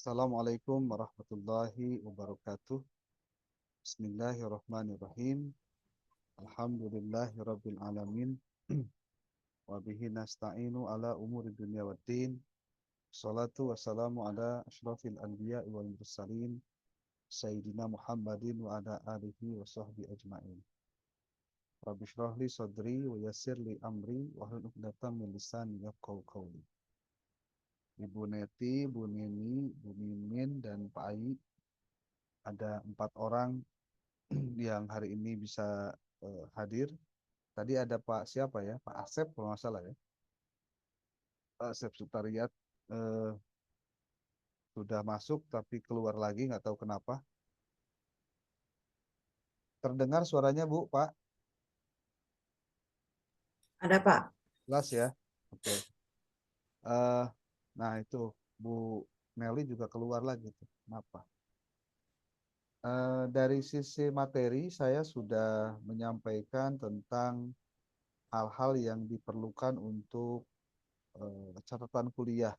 Assalamualaikum warahmatullahi wabarakatuh. Bismillahirrahmanirrahim. Alhamdulillahirabbil alamin. Wa bihi nasta'inu ala umuri dunya waddin. Shalatu wassalamu ala asyrafil anbiya wal mursalin sayyidina Muhammadin wa ala alihi wa sahbihi ajmain. Rabbi shrah li sadri wa yassir li amri wa hlul 'uqdatam min lisani yafqahu qawli. Ibu Neti, Bu Nini, Bu Mimin, dan Pak Ai, ada 4 orang yang hari ini bisa hadir. Tadi ada Pak siapa ya? Pak Asep kalau nggak salah ya. Pak Asep Sutariat eh, sudah masuk tapi keluar lagi nggak tahu kenapa. Terdengar suaranya Bu, Pak? Ada Pak. Jelas ya? Oke. Eh, nah itu Bu Nelly juga keluar lagi tuh. Kenapa? Dari sisi materi saya sudah menyampaikan tentang hal-hal yang diperlukan untuk catatan kuliah.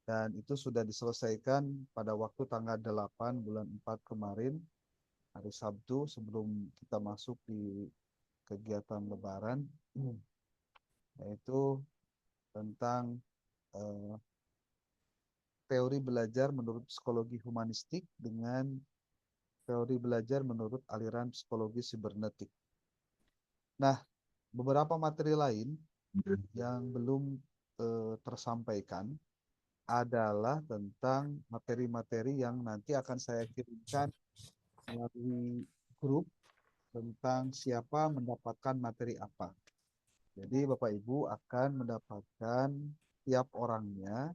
Dan itu sudah diselesaikan pada waktu tanggal 8 bulan 4 kemarin, hari Sabtu sebelum kita masuk di kegiatan Lebaran, yaitu tentang eh, teori belajar menurut psikologi humanistik dengan teori belajar menurut aliran psikologi sibernetik. Nah, beberapa materi lain yang belum tersampaikan adalah tentang materi-materi yang nanti akan saya kirimkan melalui grup tentang siapa mendapatkan materi apa. Jadi Bapak Ibu akan mendapatkan tiap orangnya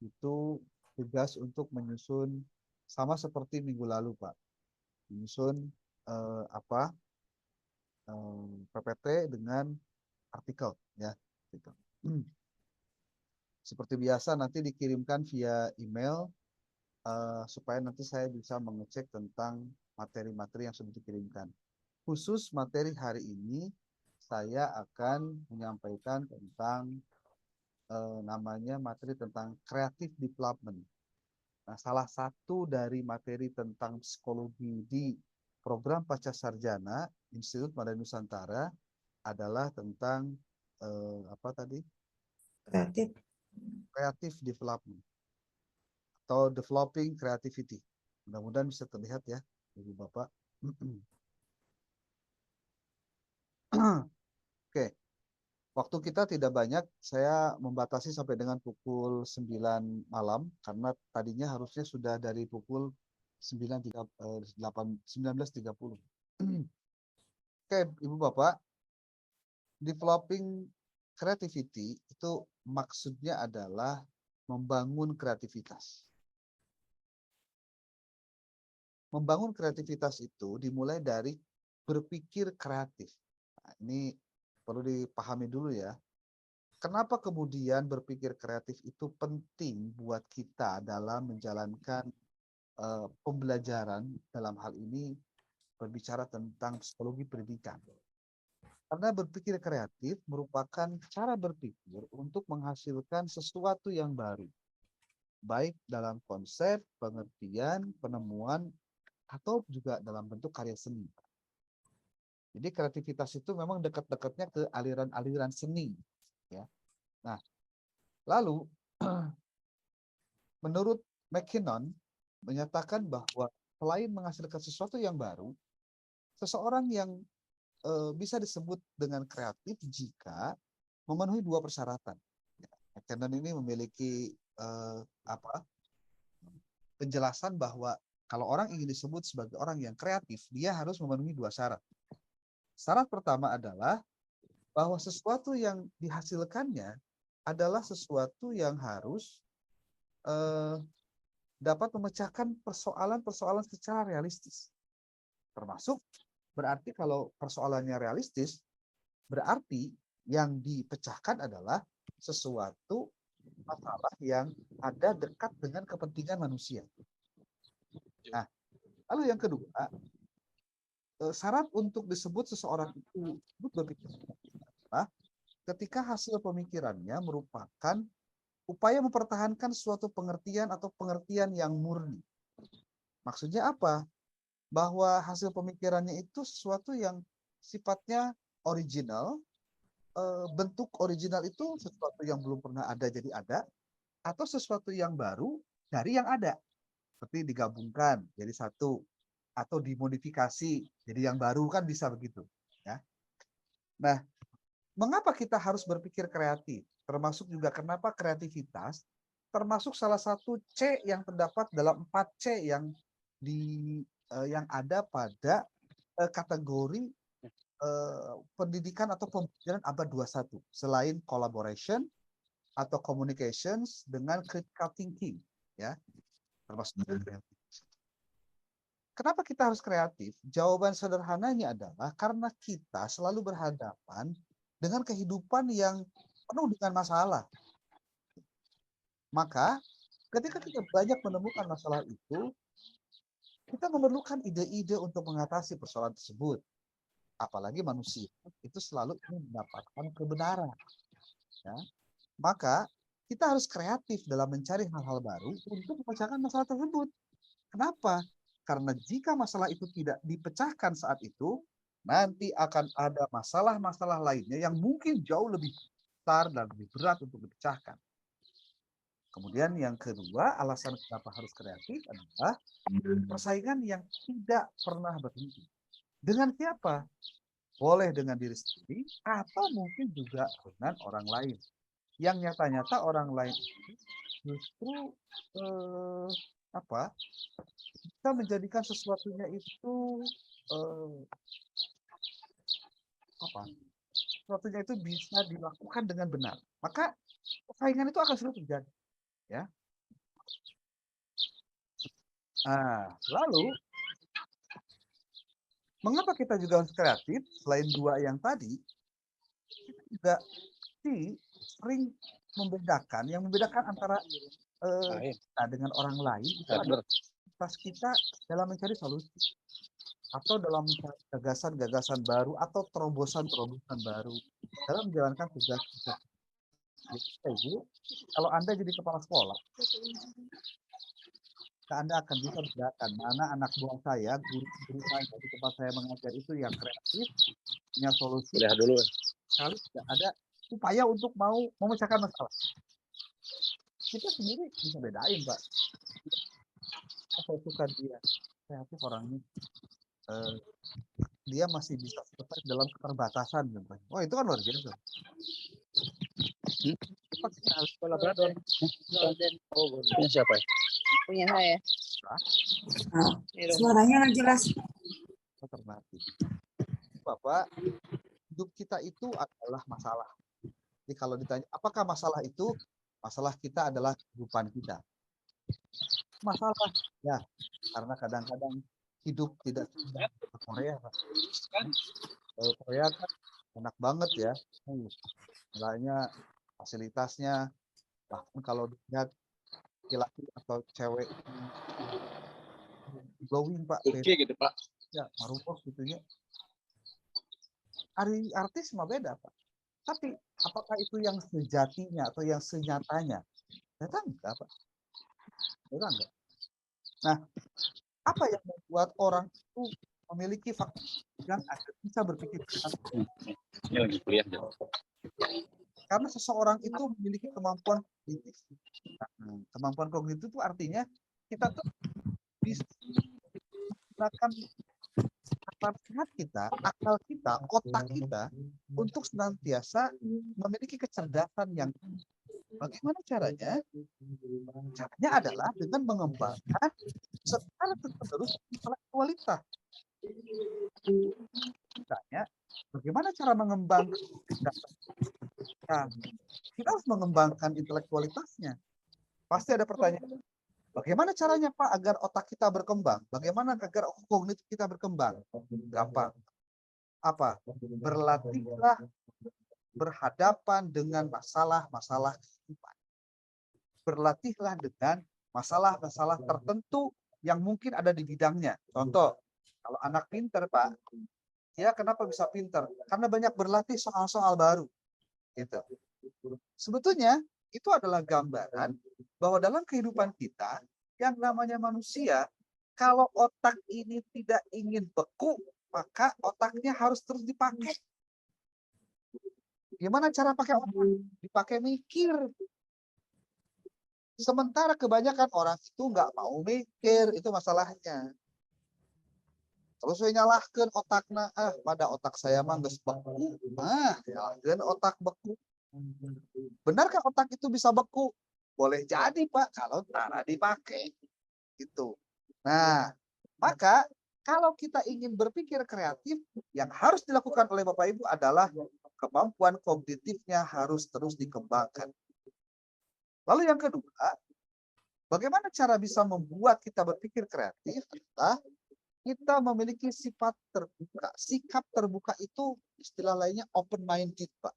itu tugas untuk menyusun sama seperti minggu lalu Pak. Menyusun apa PPT dengan artikel ya. Gitu. Seperti biasa nanti dikirimkan via email supaya nanti saya bisa mengecek tentang materi-materi yang sudah dikirimkan. Khusus materi hari ini saya akan menyampaikan tentang namanya materi tentang creative development. Nah, salah satu dari materi tentang psikologi di program Pasca Sarjana Institut Madani Nusantara adalah tentang apa tadi? Kreatif. Creative development atau developing creativity. Mudah-mudahan bisa terlihat ya, Ibu Bapak. Oke, waktu kita tidak banyak, saya membatasi sampai dengan pukul 9 malam, karena tadinya harusnya sudah dari pukul 19.30. Oke, Ibu Bapak, developing creativity itu maksudnya adalah membangun kreativitas. Membangun kreativitas itu dimulai dari berpikir kreatif. Nah, ini perlu dipahami dulu ya. Kenapa kemudian berpikir kreatif itu penting buat kita dalam menjalankan pembelajaran dalam hal ini berbicara tentang psikologi pendidikan. Karena berpikir kreatif merupakan cara berpikir untuk menghasilkan sesuatu yang baru. Baik dalam konsep, pengertian, penemuan, atau juga dalam bentuk karya seni. Jadi kreativitas itu memang dekat-dekatnya ke aliran-aliran seni. Ya. Nah, lalu menurut McKinnon menyatakan bahwa selain menghasilkan sesuatu yang baru, seseorang yang bisa disebut dengan kreatif jika memenuhi 2 persyaratan. Ya, McKinnon ini memiliki apa penjelasan bahwa kalau orang ingin disebut sebagai orang yang kreatif, dia harus memenuhi 2 syarat. Syarat pertama adalah bahwa sesuatu yang dihasilkannya adalah sesuatu yang harus dapat memecahkan persoalan-persoalan secara realistis. Termasuk berarti kalau persoalannya realistis, berarti yang dipecahkan adalah sesuatu masalah yang ada dekat dengan kepentingan manusia. Nah, lalu yang kedua, syarat untuk disebut seseorang itu berpikir adalah ketika hasil pemikirannya merupakan upaya mempertahankan suatu pengertian atau pengertian yang murni. Maksudnya apa? Bahwa hasil pemikirannya itu sesuatu yang sifatnya original, bentuk original itu sesuatu yang belum pernah ada jadi ada, atau sesuatu yang baru dari yang ada. Seperti digabungkan jadi satu, atau dimodifikasi jadi yang baru, kan bisa begitu. Ya. Nah, mengapa kita harus berpikir kreatif? Termasuk juga kenapa kreativitas termasuk salah satu C yang terdapat dalam 4 C yang yang ada pada kategori pendidikan atau pembelajaran abad 21 selain collaboration atau communications dengan critical thinking, ya, termasuk kreatif. Kenapa kita harus kreatif? Jawaban sederhananya adalah karena kita selalu berhadapan dengan kehidupan yang penuh dengan masalah. Maka ketika kita banyak menemukan masalah itu, kita memerlukan ide-ide untuk mengatasi persoalan tersebut. Apalagi manusia itu selalu ingin mendapatkan kebenaran. Ya. Maka kita harus kreatif dalam mencari hal-hal baru untuk memecahkan masalah tersebut. Kenapa? Karena jika masalah itu tidak dipecahkan saat itu, nanti akan ada masalah-masalah lainnya yang mungkin jauh lebih besar dan lebih berat untuk dipecahkan. Kemudian yang kedua, alasan kenapa harus kreatif adalah persaingan yang tidak pernah berhenti. Dengan siapa? Boleh dengan diri sendiri atau mungkin juga dengan orang lain. Yang nyata-nyata orang lain justru kita menjadikan sesuatunya itu sesuatunya itu bisa dilakukan dengan benar. Maka persaingan itu akan selalu terjadi, ya. Lalu mengapa kita juga harus kreatif? Selain dua yang tadi, kita juga sering membedakan antara kita dengan orang lain itu adalah kita dalam mencari solusi atau dalam mencari gagasan-gagasan baru atau terobosan-terobosan baru dalam menjalankan tugas kita. Jadi, kalau Anda jadi kepala sekolah, Anda akan bisa bedakan mana anak buah saya, guru saya di tempat saya mengajar itu yang kreatif, punya solusi. Lihat dulu. Kalau tidak ada upaya untuk mau memecahkan masalah. Kita sendiri bisa bedain, Pak. Saya suka dia kreatif orangnya. Dia masih bisa survive dalam keterbatasan. Oh, itu kan luar biasa. Kita harus Golden. Punya siapa? Punya saya. Suaranya nggak jelas. Alternatif. Bapak, hidup kita itu adalah masalah. Jadi kalau ditanya, apakah masalah itu? Masalah kita adalah kehidupan kita. Masalah, ya, karena kadang-kadang hidup tidak semudah ke Korea, Pak. Korea kan enak banget ya. Misalnya fasilitasnya, bahkan kalau dilihat laki-laki atau cewek glowing, Pak. Oke gitu, Pak. Ya, marupos gitu ya. Artis mah beda, Pak. Tapi apakah itu yang sejatinya atau yang senyatanya? Ternyata enggak, Pak. Ternyata enggak. Nah, apa yang membuat orang itu memiliki faktor yang bisa berpikir? Ini lagi kuliah. Karena seseorang itu memiliki kemampuan kognitif. Kemampuan kognitif itu artinya kita tuh bisa menggunakan akal kita, otak kita untuk senantiasa memiliki kecerdasan yang bagaimana caranya? Caranya adalah dengan mengembangkan secara terus intelektualitas. Misalnya, bagaimana cara mengembangkan nah, kita harus mengembangkan intelektualitasnya. Pasti ada pertanyaan, bagaimana caranya Pak agar otak kita berkembang? Bagaimana agar kognitif kita berkembang? Gampang. Apa? Berlatihlah berhadapan dengan masalah-masalah kehidupan. Berlatihlah dengan masalah-masalah tertentu yang mungkin ada di bidangnya. Contoh, kalau anak pinter, Pak, ya kenapa bisa pinter? Karena banyak berlatih soal-soal baru. Gitu. Sebetulnya itu adalah gambaran bahwa dalam kehidupan kita yang namanya manusia, kalau otak ini tidak ingin beku, maka otaknya harus terus dipakai. Gimana cara pakai otak? Dipakai mikir. Sementara kebanyakan orang itu nggak mau mikir, itu masalahnya. Terus saya nyalahkan otaknya, pada otak saya mah geus beku. Nyalahkeun otak beku. Benarkah otak itu bisa beku? Boleh jadi, Pak, kalau cara dipakai. Gitu. Nah, maka kalau kita ingin berpikir kreatif, yang harus dilakukan oleh Bapak Ibu adalah kemampuan kognitifnya harus terus dikembangkan. Lalu yang kedua, bagaimana cara bisa membuat kita berpikir kreatif? Adalah kita memiliki sifat terbuka. Sikap terbuka itu istilah lainnya open minded, Pak.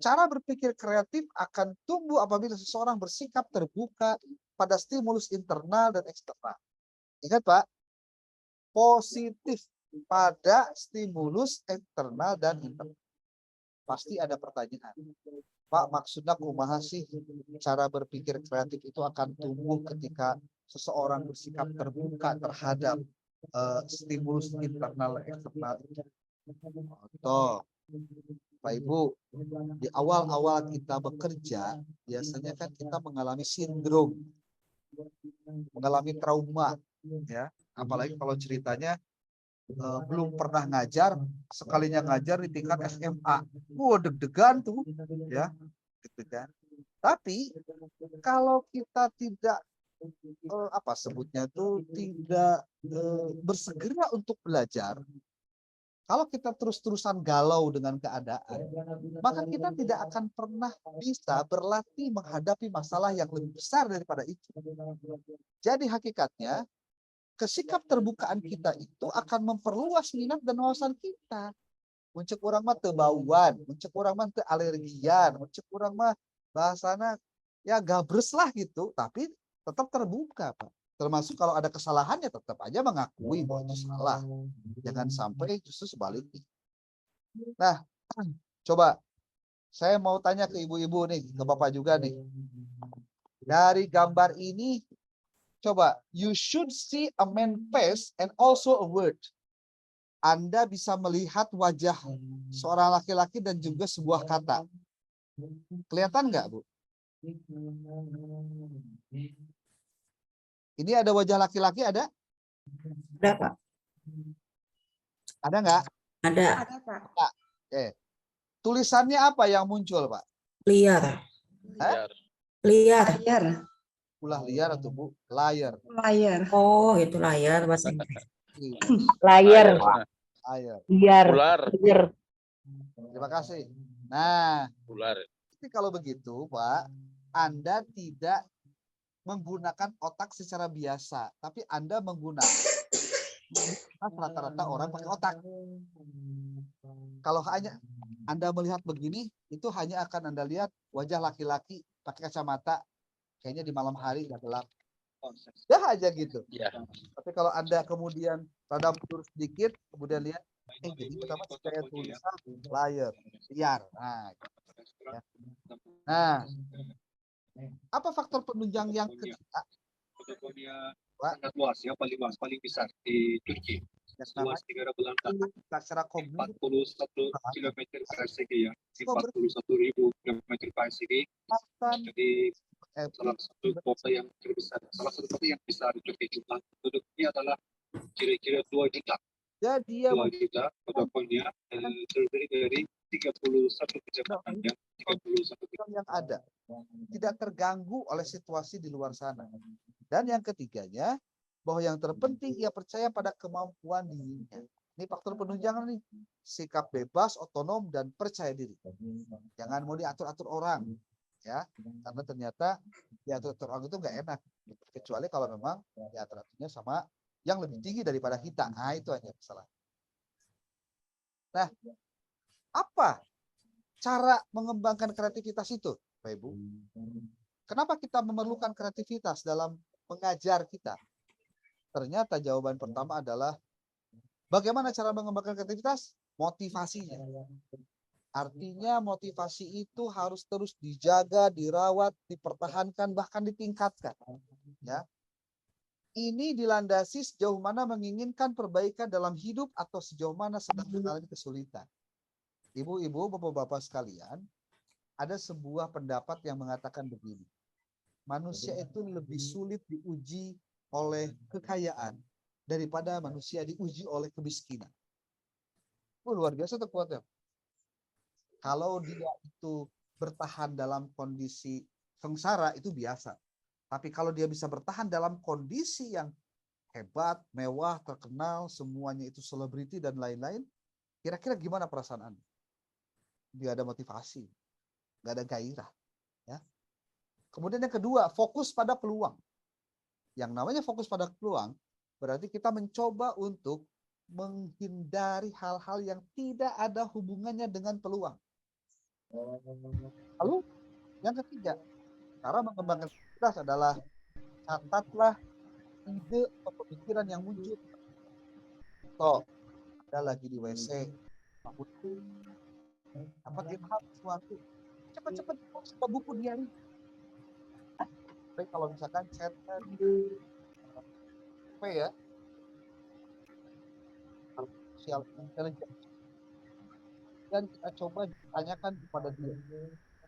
Cara berpikir kreatif akan tumbuh apabila seseorang bersikap terbuka pada stimulus internal dan eksternal. Ingat, Pak, positif pada stimulus eksternal dan internal. Pasti ada pertanyaan. Pak, maksudnya kumaha sih cara berpikir kreatif itu akan tumbuh ketika seseorang bersikap terbuka terhadap stimulus internal dan eksternal. Contoh, Pak Ibu, di awal-awal kita bekerja, biasanya kan kita mengalami sindrom, mengalami trauma, ya. Apalagi kalau ceritanya belum pernah ngajar, sekalinya ngajar di tingkat SMA, deg-degan tuh, ya, deg-degan. Tapi kalau kita tidak apa sebutnya tuh tidak bersegera untuk belajar, kalau kita terus-terusan galau dengan keadaan, maka kita tidak akan pernah bisa berlatih menghadapi masalah yang lebih besar daripada itu. Jadi hakikatnya, kesikap terbukaan kita itu akan memperluas minat dan wawasan kita. Muncul orang mah teu bauan, muncul orang mah teu alergian, muncul orang mah bahasana ya gabres lah gitu, tapi tetap terbuka, Pak. Termasuk kalau ada kesalahannya tetap aja mengakui bahwa itu salah. Jangan sampai justru sebaliknya. Nah, coba saya mau tanya ke ibu-ibu nih, ke Bapak juga nih. Dari gambar ini, coba, you should see a man face and also a word. Anda bisa melihat wajah seorang laki-laki dan juga sebuah kata. Kelihatan nggak, Bu? Ini ada wajah laki-laki, ada? Ada, Pak. Ada nggak? Ada. Ada, Pak. Oke. Tulisannya apa yang muncul, Pak? Liar. Biar Liar. Layar. Ulah liar atau Bu? Layar. Layar. Oh, itu layar bahasa Inggris. Layar, Layar. biar, ular, biar. Terima kasih. Nah, ular. jadi kalau begitu, Pak, Anda tidak menggunakan otak secara biasa, tapi Anda menggunakan rata-rata orang pakai otak. Kalau hanya Anda melihat begini, itu hanya akan Anda lihat wajah laki-laki pakai kacamata, kayaknya di malam hari udah gelap. Dah aja gitu. Ya. Tapi kalau Anda kemudian rada mundur sedikit, kemudian lihat, jadi pertama saya tulisan liar. Nah, ya. Nah, apa faktor penunjang yang ketiga? Pak, sangat luas ya, paling luas, paling besar di Turki. yang Luas namanya 3 bulan secara kognitif 41 km persegi ya, 41.000 km persegi. Jadi salah satu kota yang terbesar, salah satu kota yang besar di Turki, jumlah penduduknya adalah kira-kira 2 juta. Jadi dia 2 juta penduduknya terdiri dari 31 kecamatan ya, 31 yang ada tidak terganggu oleh situasi di luar sana. Dan yang ketiganya, bahwa yang terpenting ia percaya pada kemampuan dirinya. Ini faktor penunjang nih, sikap bebas, otonom, dan percaya diri. Jangan mau diatur-atur orang, ya, karena ternyata diatur-atur orang itu nggak enak, kecuali kalau memang diatur-aturnya sama yang lebih tinggi daripada kita. Nah, itu hanya masalah. Nah, apa cara mengembangkan kreativitas itu, Pak Ibu? Kenapa kita memerlukan kreativitas dalam mengajar kita? Ternyata jawaban pertama adalah bagaimana cara mengembangkan kreativitas? Motivasinya. Artinya motivasi itu harus terus dijaga, dirawat, dipertahankan, bahkan ditingkatkan. Ya. Ini dilandasi sejauh mana menginginkan perbaikan dalam hidup atau sejauh mana sedang mengalami kesulitan. Ibu-ibu, bapak-bapak sekalian, ada sebuah pendapat yang mengatakan begini. Manusia itu lebih sulit diuji oleh kekayaan daripada manusia diuji oleh kemiskinan. Luar biasa tuh kuatnya. Kalau dia itu bertahan dalam kondisi sengsara itu biasa. Tapi kalau dia bisa bertahan dalam kondisi yang hebat, mewah, terkenal, semuanya itu selebriti dan lain-lain, kira-kira gimana perasaan Anda? Dia ada motivasi, nggak ada gairah. Ya. Kemudian yang kedua, fokus pada peluang. Yang namanya fokus pada peluang, berarti kita mencoba untuk menghindari hal-hal yang tidak ada hubungannya dengan peluang. Lalu yang ketiga, cara mengembangkan kreativitas adalah catatlah ide atau pemikiran yang muncul. Toh, ada lagi di WC, dapat ilham sesuatu, cepat-cepat buka buku diari. Tapi kalau misalkan chat ya, artificial intelligence, dan kita coba tanyakan kepada dia,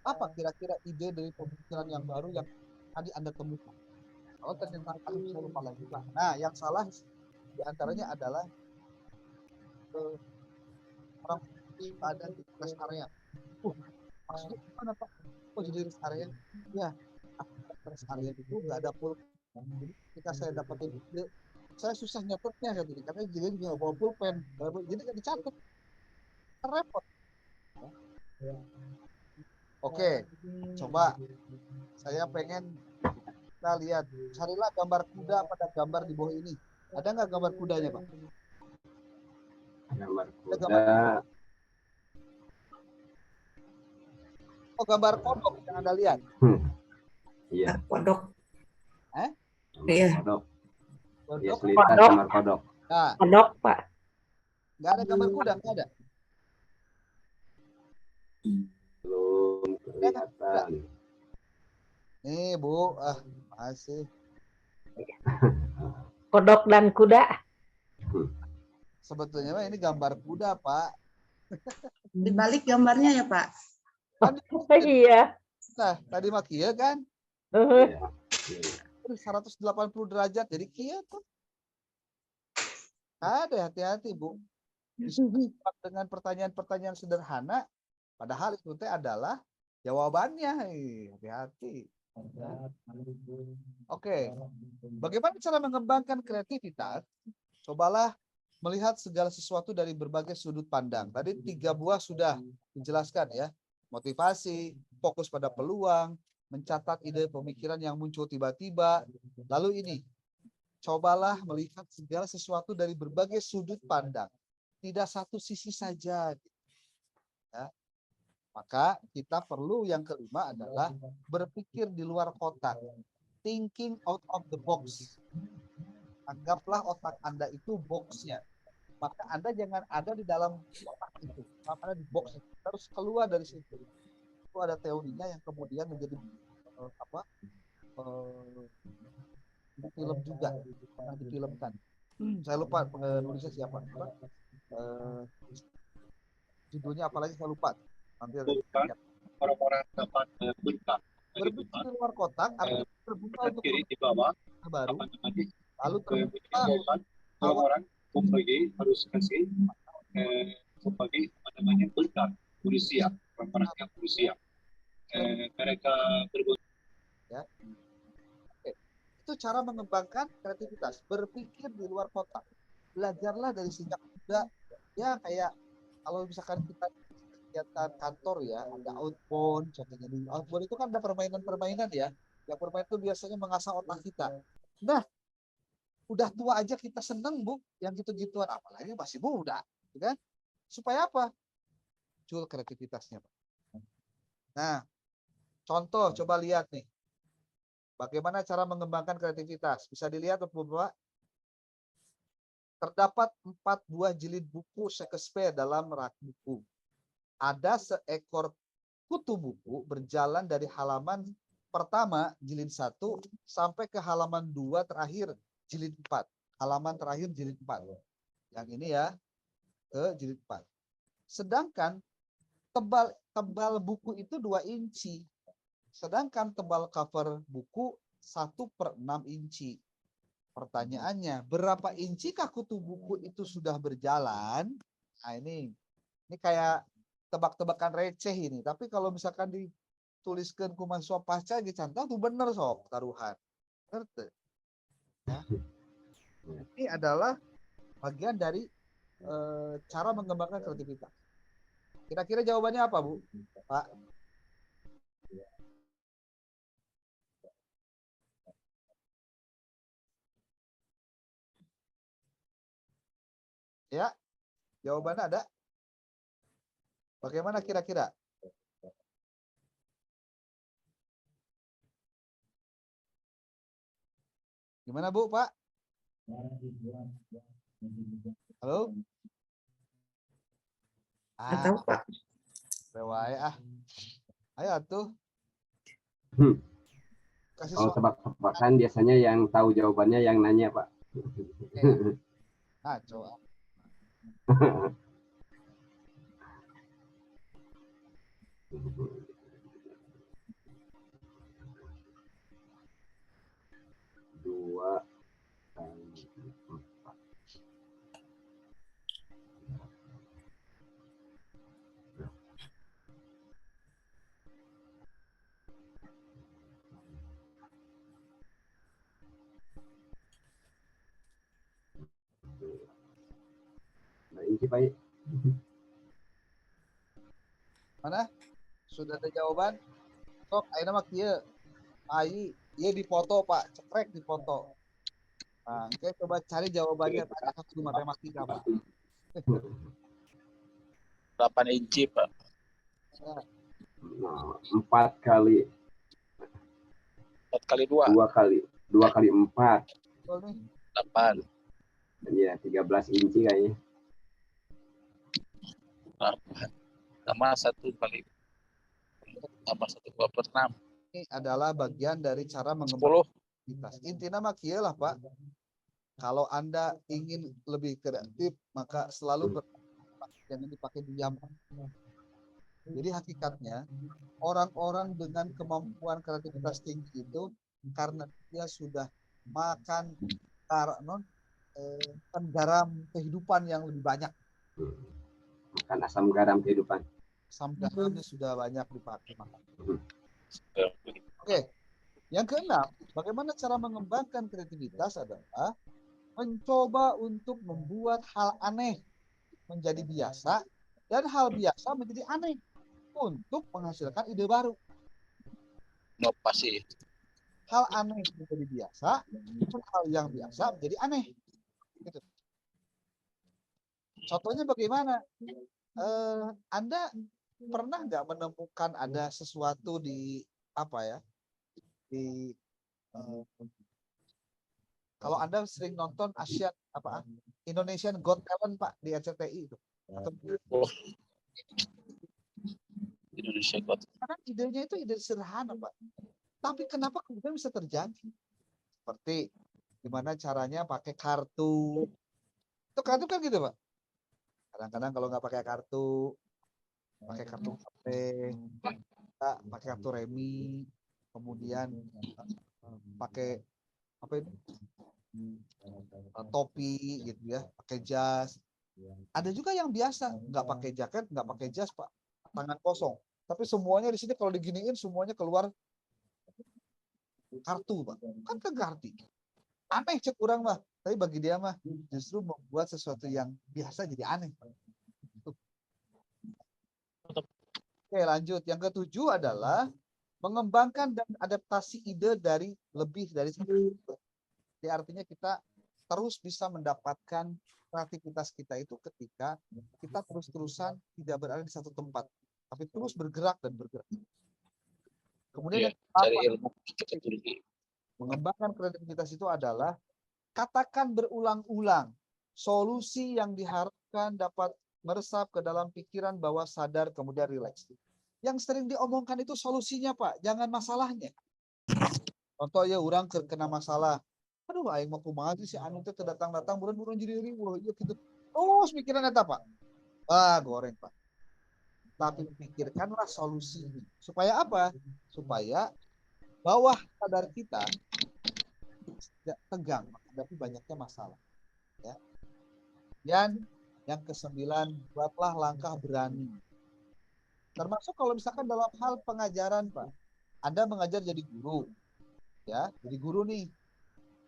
apa kira-kira ide dari pemikiran yang baru yang tadi Anda temukan? Kalau ternyata Anda bisa lupa lagi. Nah, yang salah diantaranya adalah orang ada di rest area. Maksudnya gimana Pak? Oh jadi rest area? Ya, rest area itu nggak ada pulpen. Jadi ketika saya dapetin ide, saya susah nyatetnya karena dia juga nggak bawa pulpen, jadi nggak dicatat, repot. Oke, coba saya pengen kita lihat, carilah gambar kuda pada gambar di bawah ini. Ada nggak gambar kudanya Pak? Gambar Ada kuda. gambar. Oh gambar kodok yang Anda lihat. Iya. Kodok. Gambar Iya. kodok. Ya, Kodok. selitas gambar kodok. Nah, Kodok, Pak. nggak ada gambar kuda, nggak ada. Belum kelihatan. Nih Bu, masih. Kodok dan kuda. Sebetulnya ini gambar kuda Pak. Di balik gambarnya ya Pak. Kan, Iya. nah tadi mah kia kan, Iya. 180 derajat, jadi kia tuh. Ada, hati-hati Bu. Dengan pertanyaan-pertanyaan sederhana, padahal itu adalah jawabannya. Hati-hati. Oke, bagaimana cara mengembangkan kreativitas? Cobalah melihat segala sesuatu dari berbagai sudut pandang. Tadi 3 buah sudah dijelaskan ya. Motivasi, fokus pada peluang, mencatat ide pemikiran yang muncul tiba-tiba. Lalu ini, cobalah melihat segala sesuatu dari berbagai sudut pandang. Tidak satu sisi saja. Ya. Maka kita perlu yang kelima adalah berpikir di luar kotak. Thinking out of the box. Anggaplah otak Anda itu boxnya. Maka Anda jangan ada di dalam kotak itu. Maka di box itu. Harus keluar dari situ. Itu ada teorinya yang kemudian menjadi film juga. Pernah difilmkan. Saya lupa penulisnya siapa. Judulnya apalagi saya lupa. Orang-orang dapat berbuka. Berpikir di luar kotak, artinya terbuka untuk Kiri di bawah, baru, lalu terbuka orang-orang membagi harus kasih sebagai berkat berusia, orang-orang yang berusia. Mereka berbuat. Ya. Oke. Itu cara mengembangkan kreativitas, berpikir di luar kotak. Belajarlah dari sejak muda, ya kayak kalau misalkan kita kegiatan kantor ya, ada outbound, contohnya di outbound itu kan ada permainan-permainan ya, yang permainan itu biasanya mengasah otak kita. Nah, udah tua aja kita seneng Bu, yang gitu-gituan, apalagi masih muda, kan? Supaya apa? Muncul kreativitasnya Pak. Nah, contoh coba lihat nih, bagaimana cara mengembangkan kreativitas? Bisa dilihat Bapak. Terdapat 4 buah jilid buku Shakespeare dalam rak buku. ada seekor kutu buku berjalan dari halaman pertama jilid 1 sampai ke halaman 2 terakhir jilid 4. Halaman terakhir jilid 4. Yang ini ya, ke jilid 4. Sedangkan tebal buku itu 2 inci. Sedangkan tebal cover buku 1/6 inci. Pertanyaannya, berapa incikah kutu buku itu sudah berjalan? Nah, ini kayak tebak-tebakan receh ini. Tapi kalau misalkan dituliskan ku mahasiswa pasca dicantang tuh bener sob taruhan. Ngerti? Ya. Ini adalah bagian dari cara mengembangkan kreativitas. Kira-kira jawabannya apa, Bu? Pak? Ya, jawabannya ada. Bagaimana kira-kira? Gimana, Bu, Pak? Halo? Nggak tahu, Pak. Rewai Ayo tuh. Kasih Kalau suara. tebak-tebakan biasanya yang tahu jawabannya yang nanya, Pak. Nah, coba. Dua kali 4. Nah, ini Pak. Mana? Sudah ada jawaban? Sok, ayo nama kieu. Ai, ieu dipoto, Pak. Cekrek dipoto. Nah, oke, coba cari jawabannya tanya satu matematika, Pak. 8 inci, Pak. Nah, 4 kali 4 kali 2, 2 kali 4. Betul nih. 8. Ya, 13 inci kayaknya. 8. Sama 1 kali. Sama 1/6. Ini adalah bagian dari cara mengembangkan 10. kreativitas. Intinya mah kieu lah, Pak. Kalau Anda ingin lebih kreatif, maka selalu jangan dipakai diam. Jadi hakikatnya orang-orang dengan kemampuan kreativitas tinggi itu karena dia sudah makan garam kehidupan yang lebih banyak. Makan asam garam kehidupan. Asam garamnya sudah banyak dipakai. Oke. Yang keenam, bagaimana cara mengembangkan kreativitas adalah mencoba untuk membuat hal aneh menjadi biasa dan hal biasa menjadi aneh untuk menghasilkan ide baru. Inovasi. Hal aneh menjadi biasa, hal yang biasa menjadi aneh. Gitu. Contohnya bagaimana? Anda pernah nggak menemukan ada sesuatu di apa ya? Kalau Anda sering nonton Indonesian Got Talent, Pak, di RCTI itu. Oh. Indonesia Got. Karena idenya itu ide sederhana, Pak. Tapi kenapa kemudian bisa terjadi? Seperti gimana caranya pakai kartu. Itu kartu kan gitu, Pak. Kadang-kadang kalau nggak pakai kartu HP, kita pakai kartu remi, kemudian pakai apa itu? Topi gitu ya, pakai jas. Ada juga yang biasa nggak pakai jaket, nggak pakai jas, Pak, tangan kosong. Tapi semuanya di sini kalau diginiin semuanya keluar kartu, Pak. Kan kegarti. Aneh cek kurang mah. Tapi bagi dia mah justru membuat sesuatu yang biasa jadi aneh. Oke, lanjut. Yang ketujuh adalah mengembangkan dan adaptasi ide dari lebih dari satu. Jadi artinya kita terus bisa mendapatkan kreativitas kita itu ketika kita terus-terusan tidak berada di satu tempat, tapi terus bergerak dan bergerak. Kemudian yang Cari keempat, ilmu teknologi. mengembangkan kreativitas itu adalah katakan berulang-ulang solusi yang diharapkan dapat meresap ke dalam pikiran bawah sadar kemudian rileks. Yang sering diomongkan itu solusinya Pak, jangan masalahnya. Contoh ya orang kena masalah. Aduh aing mah kumaha sih si anu teh datang-datang buruan-buruan jadi riweuh ieu gitu. Terus pikiran eta Pak. Ah, goreng Pak. Tapi pikirkanlah solusinya. Supaya apa? Supaya bawah sadar kita tidak tegang menghadapi banyaknya masalah. Ya. Dan yang ke-9, buatlah langkah berani. Termasuk kalau misalkan dalam hal pengajaran, Pak. Anda mengajar jadi guru. Ya, jadi guru nih.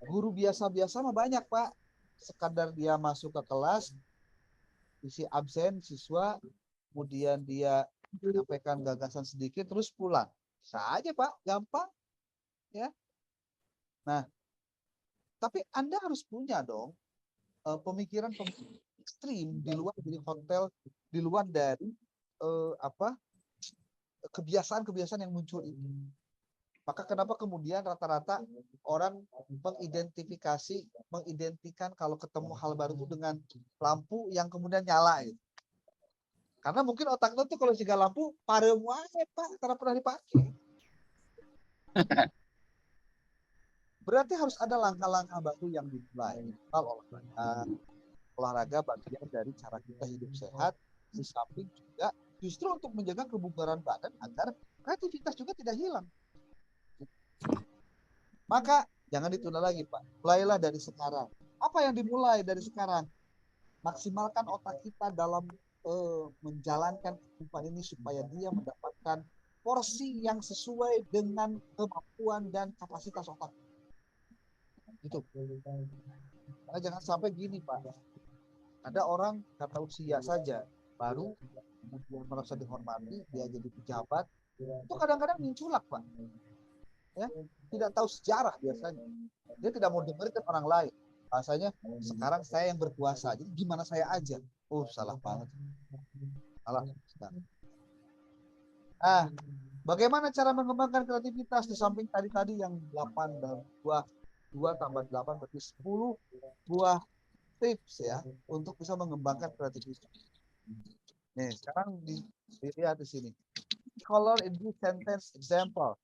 Guru biasa-biasa mah banyak, Pak. Sekadar dia masuk ke kelas, isi absen siswa, kemudian dia menyampaikan gagasan sedikit, terus pulang. Bisa aja, Pak. Gampang. Ya. Nah, tapi Anda harus punya dong pemikiran ekstrim di luar dari hotel, di luar dari kebiasaan-kebiasaan yang muncul itu. Maka kenapa kemudian rata-rata orang mengidentikan kalau ketemu hal baru itu dengan lampu yang kemudian nyala gitu. Karena mungkin otaknya tuh kalau siga lampu parem wae Pak, karena pernah dipakai. Berarti harus ada langkah-langkah baru yang dimulai. Olahraga bagian dari cara kita hidup sehat, di samping juga justru untuk menjaga kebugaran badan agar kreativitas juga tidak hilang. Maka jangan ditunda lagi Pak. Mulailah dari sekarang. Apa yang dimulai dari sekarang? Maksimalkan otak kita dalam menjalankan kehidupan ini supaya dia mendapatkan porsi yang sesuai dengan kemampuan dan kapasitas otak. Gitu. Karena jangan sampai gini Pak. Ada orang kata usia saja baru kemudian merasa dihormati, dia jadi pejabat, itu kadang-kadang minculak Pak. Ya, tidak tahu sejarah biasanya. Dia tidak mau dengarkan orang lain. Bahasanya sekarang saya yang berkuasa, jadi gimana saya aja. Oh, salah banget. Salah. Nah, bagaimana cara mengembangkan kreativitas di samping tadi yang 8 dan 2 tambah 8 berarti 10 buah tips ya untuk bisa mengembangkan kreativitas. Nih, sekarang dilihat di sini. Color in this sentence example.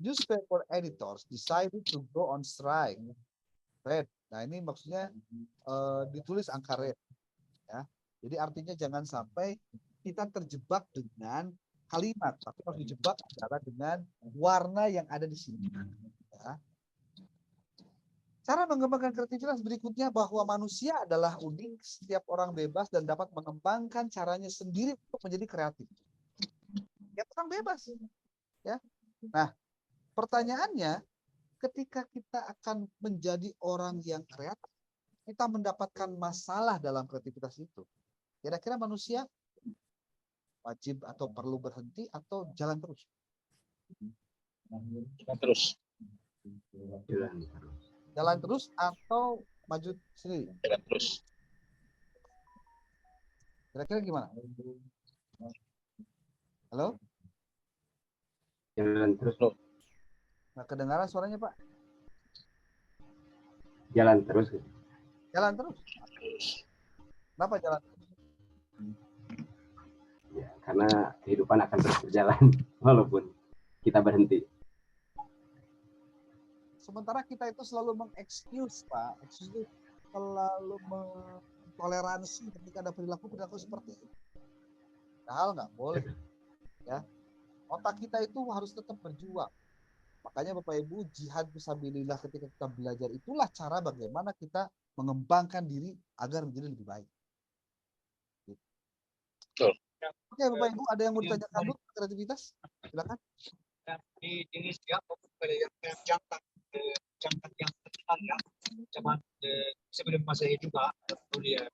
Newspaper editors decided to go on strike. Red. Nah, ini maksudnya ditulis angka red. Ya. Jadi artinya jangan sampai kita terjebak dengan kalimat, tapi harus dijebak adalah dengan warna yang ada di sini. Ya. Cara mengembangkan kreativitas berikutnya bahwa manusia adalah unik, setiap orang bebas dan dapat mengembangkan caranya sendiri untuk menjadi kreatif. Ya, orang bebas. Ya. Nah, pertanyaannya, ketika kita akan menjadi orang yang kreatif, kita mendapatkan masalah dalam kreativitas itu. Kira-kira manusia wajib atau perlu berhenti atau jalan terus? Terus. Jalan terus atau maju sendiri? Jalan terus. Kira-kira gimana? Halo? Jalan terus. Nah, kedengaran suaranya Pak? Jalan terus. Jalan terus. Kenapa jalan terus? Ya, karena kehidupan akan terus berjalan walaupun kita berhenti. Sementara kita itu selalu mengexcuse Pak, selalu mentoleransi ketika ada perilaku seperti itu. Padahal nggak boleh. Ya, otak kita itu harus tetap berjuang. Makanya Bapak Ibu, jihad fisabilillah ketika kita belajar itulah cara bagaimana kita mengembangkan diri agar menjadi lebih baik. Betul. Oke Bapak Ibu, ada yang mau ditanyakan dulu kreativitas? Silakan. Di Indonesia pada yang jantan yang terkenal ya, zaman sebelum Masehi juga kuliah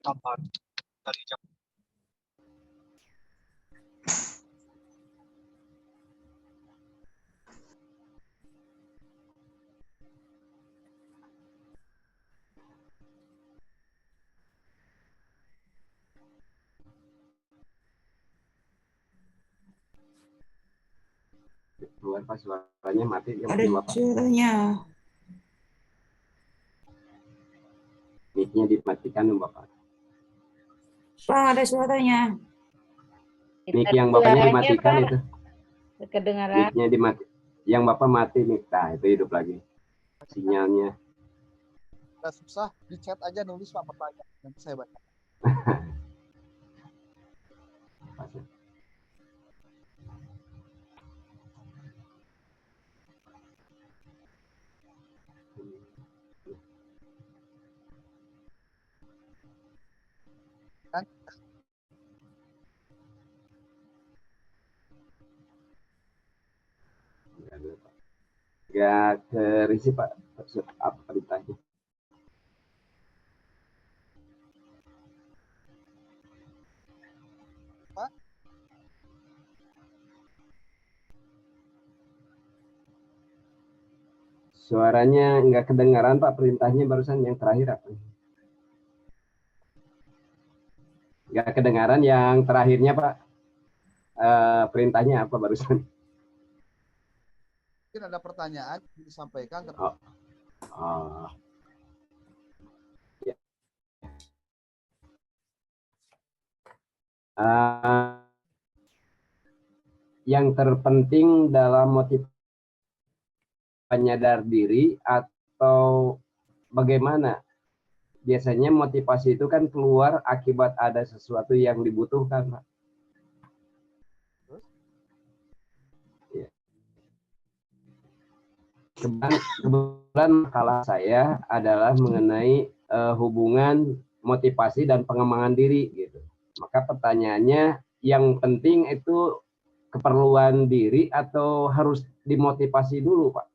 tambahan dari zaman. Keluar pas suaranya mati dia Ada Bapak. suaranya. Mic-nya dimatikan Bapak. Pak, ada suaranya. Mic yang bapaknya dimatikan Pak. itu. Kedengaran. Mic-nya dimati. Yang bapak mati nih. Nah, itu hidup lagi. Sinyalnya. Nggak susah, di chat aja nulis Pak pertanyaan. Nanti saya baca. Kan? Nggak terisi Pak. Apa perintahnya? Pak? Suaranya nggak kedengaran Pak, perintahnya barusan yang terakhir apa? Nggak kedengaran yang terakhirnya Pak. Perintahnya apa barusan? Mungkin ada pertanyaan yang disampaikan. Oh. Oh. Ya. Yang terpenting dalam motivasi penyadar diri atau bagaimana? Biasanya motivasi itu kan keluar akibat ada sesuatu yang dibutuhkan, Pak. Ya. Kebetulan makalah saya adalah mengenai hubungan motivasi dan pengembangan diri gitu. Maka pertanyaannya yang penting itu keperluan diri atau harus dimotivasi dulu, Pak?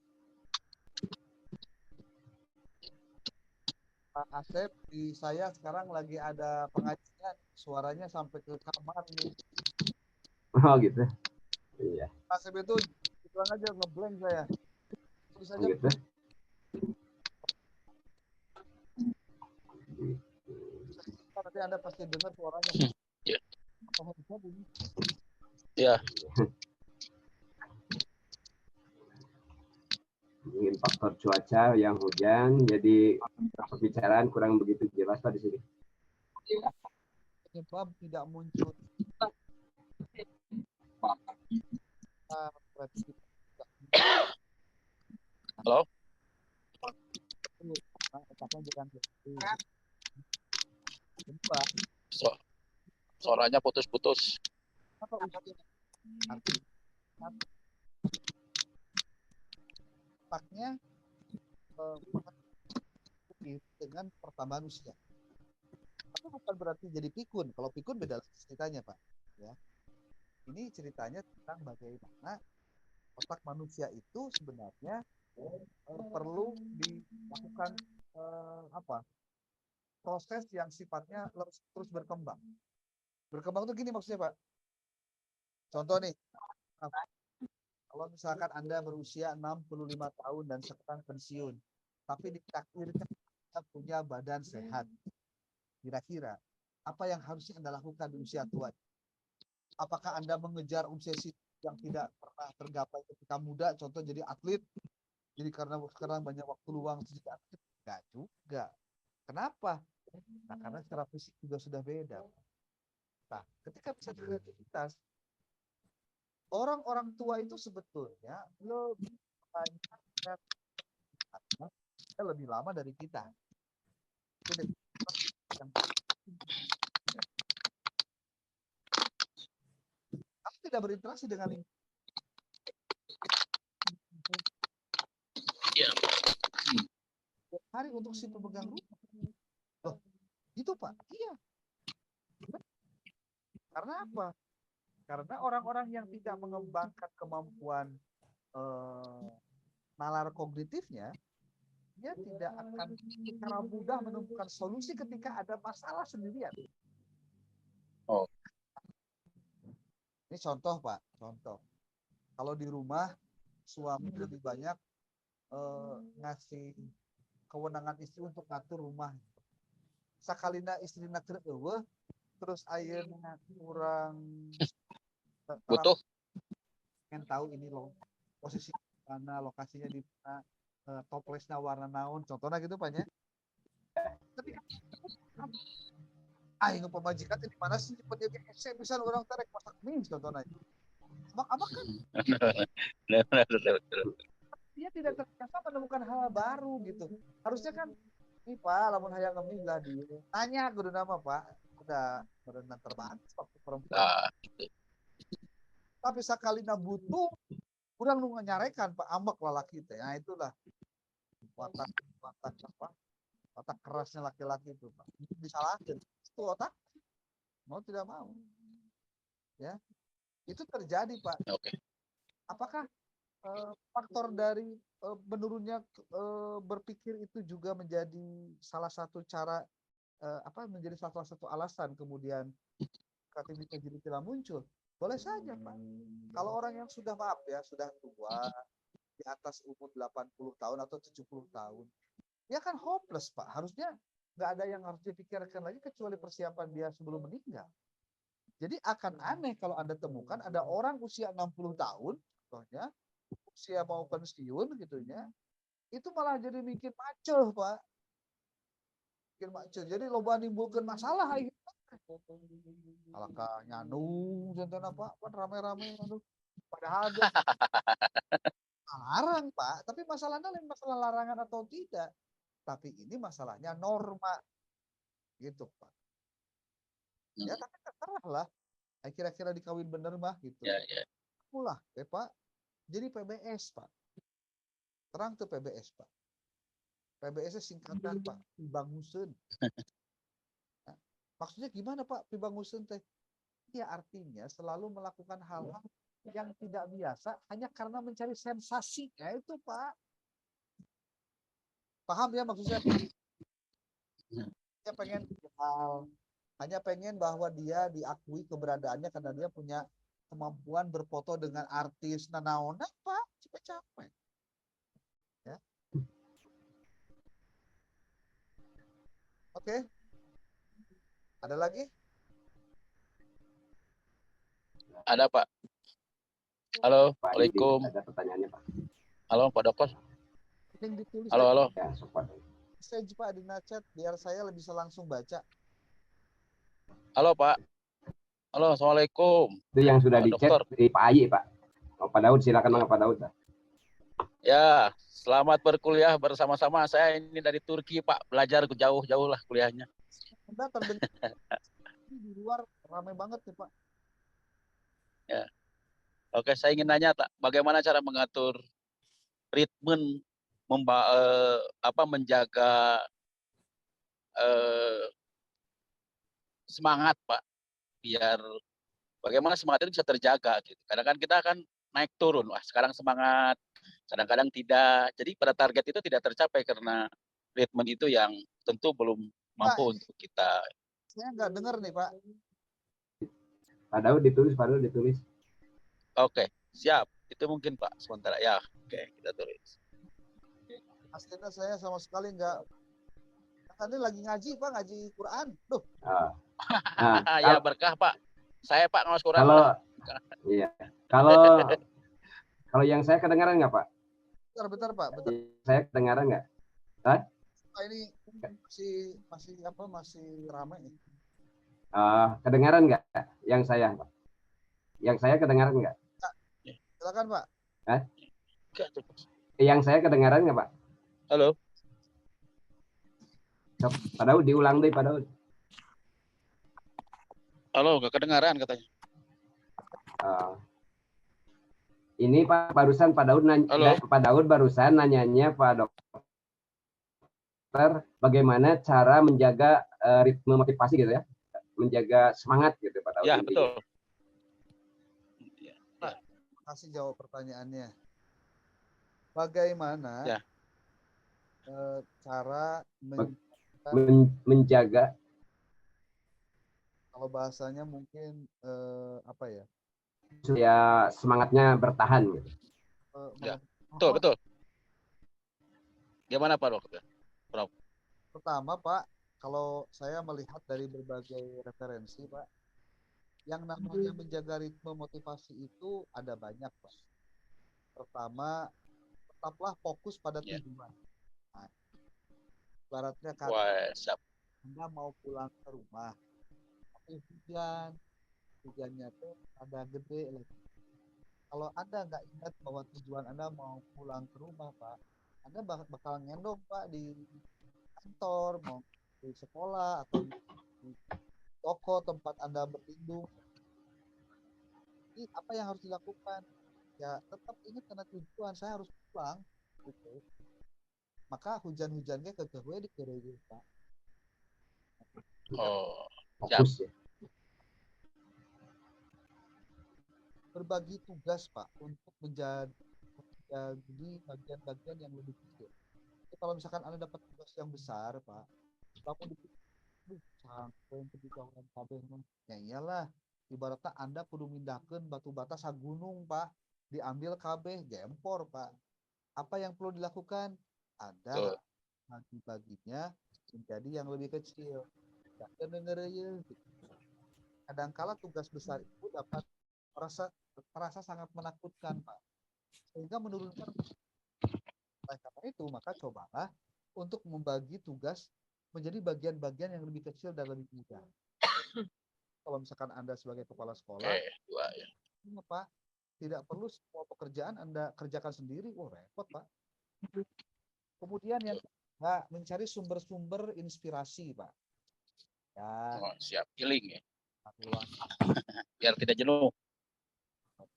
Pak Asep, di saya sekarang lagi ada pengajian, suaranya sampai ke kamar nih. Oh gitu. Iya. Pak Asep itu bilang aja ngeblank saya. Tulis aja. Gitu. Nanti Anda pasti dengar suaranya. Ya. Oh, bisa bunyi. Ya. Mungkin faktor cuaca yang hujan, jadi pembicaraan kurang begitu jelas Pak di sini. Penyebab tidak muncul. Halo? Suaranya putus-putus. Apa usia? Dampaknya dengan pertambahan usia. Tapi bukan berarti jadi pikun. Kalau pikun beda ceritanya, Pak. Ya. Ini ceritanya tentang bagaimana otak manusia itu sebenarnya perlu dilakukan proses yang sifatnya terus berkembang. Berkembang itu gini maksudnya, Pak. Contoh nih, kalau misalkan Anda berusia 65 tahun dan sekarang pensiun, tapi ditakdirkan Anda punya badan sehat, kira-kira apa yang harusnya Anda lakukan di usia tua? Apakah Anda mengejar obsesi yang tidak pernah tergapai ketika muda, contoh jadi atlet, jadi karena sekarang banyak waktu luang jadi atlet? Enggak juga. Kenapa? Nah, karena secara fisik juga sudah beda. Nah, ketika bisa kreativitas, orang-orang tua itu sebetulnya lebih banyak lebih lama dari kita. Kamu tidak berinteraksi dengan lingkungan. Ya. Hari untuk si pemegang rumah. Loh, gitu Pak? Iya. Karena apa? Karena orang-orang yang tidak mengembangkan kemampuan nalar kognitifnya, dia tidak akan secara mudah menemukan solusi ketika ada masalah sendirian. Oh. Ini contoh Pak, contoh. Kalau di rumah suami lebih banyak ngasih kewenangan istri untuk ngatur rumah. Sakalina istri nakir terus ayeuna kurang Butuh. pengen tahu ini loh posisi mana, lokasinya di mana, toplesnya warna naon, contohnya gitu Pak ya. Tapi Aing pemajikan di mana sih pendidik saya bisa orang terek masak mie contohnya. Abang kan dia tidak terbiasa menemukan hal baru gitu. Harusnya kan ini Pak, lamun hayang ngemih lah di tanya kudu nama Pak. Udah berenang terbatas waktu perempuan. Nah, gitu. Tapi sakalina butuh kurang nu nyarekan Pak ambek lalaki teh. Nah itulah watak apa? Watak kerasnya laki-laki itu Pak. Disalahkan. Itu otak mau tidak mau. Ya. Itu terjadi Pak. Oke. Apakah faktor dari menurunnya berpikir itu juga menjadi salah satu cara menjadi salah satu alasan kemudian kreativitas jadi tidak muncul? Boleh saja Pak. Kalau orang yang sudah maaf ya sudah tua di atas umur 80 tahun atau 70 tahun, ya kan hopeless Pak. Harusnya nggak ada yang harus dipikirkan lagi kecuali persiapan dia sebelum meninggal. Jadi akan aneh kalau Anda temukan ada orang usia 60 tahun, contohnya usia mau pensiun gitu ya, itu malah jadi mikir macet Pak. Mikir macet. Jadi loba nimbulkeun masalah akhirnya. Alangkah nyanu contohnya Pak, kan rame-rame aduh. Padahal dia larang Pak, tapi masalahnya lain masalah larangan atau tidak. Tapi ini masalahnya norma. Gitu Pak. Ya tapi terserah lah. Kira-kira dikawin bener mah gitu. Ya, ya. Mulah, Pak. Jadi PBS Pak. Terang tuh PBS Pak. PBS singkatan Pak. Pibanguseun. Nah, maksudnya gimana Pak Pibanguseun teh? Ya artinya selalu melakukan hal-hal yang tidak biasa hanya karena mencari sensasi. Ya itu Pak. Paham ya maksud saya? Dia pengen hal, hanya pengen bahwa dia diakui keberadaannya karena dia punya kemampuan berfoto dengan artis nanaona Pak, capek-capek. Ya. Oke. Ada lagi? Ada Pak. Halo, Pak Waalaikum. Yudi, ada pertanyaannya Pak. Halo Pak Dokter. Yang ditulis Halo, halo. Ya, sopan. message Pak di chat biar saya bisa langsung baca. Halo Pak. Halo, Assalamualaikum. Itu yang sudah Pak dicek Dokter. di Pak Ayi Pak. Oh, Pak Daud silakan Pak Daud. Pak. Ya, selamat berkuliah bersama-sama. Saya ini dari Turki Pak, belajar jauh-jauh lah kuliahnya. Anda terdengar di luar ramai banget nih Pak. Ya. Oke, saya ingin nanya bagaimana cara mengatur ritme menjaga semangat Pak, biar bagaimana semangat itu bisa terjaga gitu. Kadang kan kita akan naik turun, wah sekarang semangat, kadang-kadang tidak. Jadi pada target itu tidak tercapai karena ritme itu yang tentu belum mampu Pak, untuk kita. saya nggak dengar nih Pak. Pak Daud ditulis, Pak Daud ditulis. Oke, siap. Itu mungkin Pak sementara ya. Oke, kita tulis. Aslinya saya sama sekali nggak. Ini lagi ngaji Pak, ngaji Quran. Duh. Nah, Ya berkah Pak. Saya Pak ngawas Quran. Kalau iya, kalau yang saya kedengaran nggak Pak? Bentar Pak, bentar. Saya kedengaran nggak? Ini masih ramai nih. Kedengaran nggak? Yang saya kedengaran nggak? Silakan Pak. Yang saya kedengaran nggak Pak? Halo. Pak Daud diulang deh Pak Daud. Halo, nggak kedengaran katanya. Ini Pak barusan Pak Daud nanya, Pak Daud barusan nanyanya Pak Dokter bagaimana cara menjaga ritme motivasi gitu ya, menjaga semangat gitu Pak Daud. Ya betul. Pak, kasih jawab pertanyaannya. Bagaimana cara menjaga kalau bahasanya mungkin ya semangatnya bertahan gitu. Ya, betul. Gimana Pak Dokter? Pertama Pak, kalau saya melihat dari berbagai referensi Pak, yang namanya menjaga ritme motivasi itu ada banyak Pak. Pertama, tetaplah fokus pada tujuan. Nah, ibaratnya kata Anda mau pulang ke rumah, hujannya tuh ada gede lagi. Kalau Anda nggak ingat bahwa tujuan Anda mau pulang ke rumah, Pak, Anda bakal ngendong, Pak, di kantor, mau di sekolah, atau di toko tempat Anda berlindung. Jadi apa yang harus dilakukan? Ya tetap ingat karena tujuan saya harus pulang, gitu. Maka hujan-hujannya ke di gereja, Pak. Oh, Fokus ya. Berbagi tugas, Pak, untuk menjadi bagian-bagian yang lebih kecil. Jadi kalau misalkan Anda dapat tugas yang besar, Pak, lalu sampai kebijakan kabeh ya iyalah, ibaratnya Anda kudu mindahkeun batu bata sagunung, Pak, diambil kabeh gempor, Pak. Apa yang perlu dilakukan? Anda bagi-baginya menjadi yang lebih kecil. Kadangkala tugas besar itu dapat terasa sangat menakutkan, Pak, sehingga menurunkan. Oleh karena itu, maka cobalah untuk membagi tugas menjadi bagian-bagian yang lebih kecil dan lebih mudah. Kalau misalkan Anda sebagai kepala sekolah, Pak, tidak perlu semua pekerjaan Anda kerjakan sendiri. Repot, Pak. Kemudian yang kedua, mencari sumber-sumber inspirasi, Pak. Ya, siap, healing ya. Peluang Biar tidak jenuh.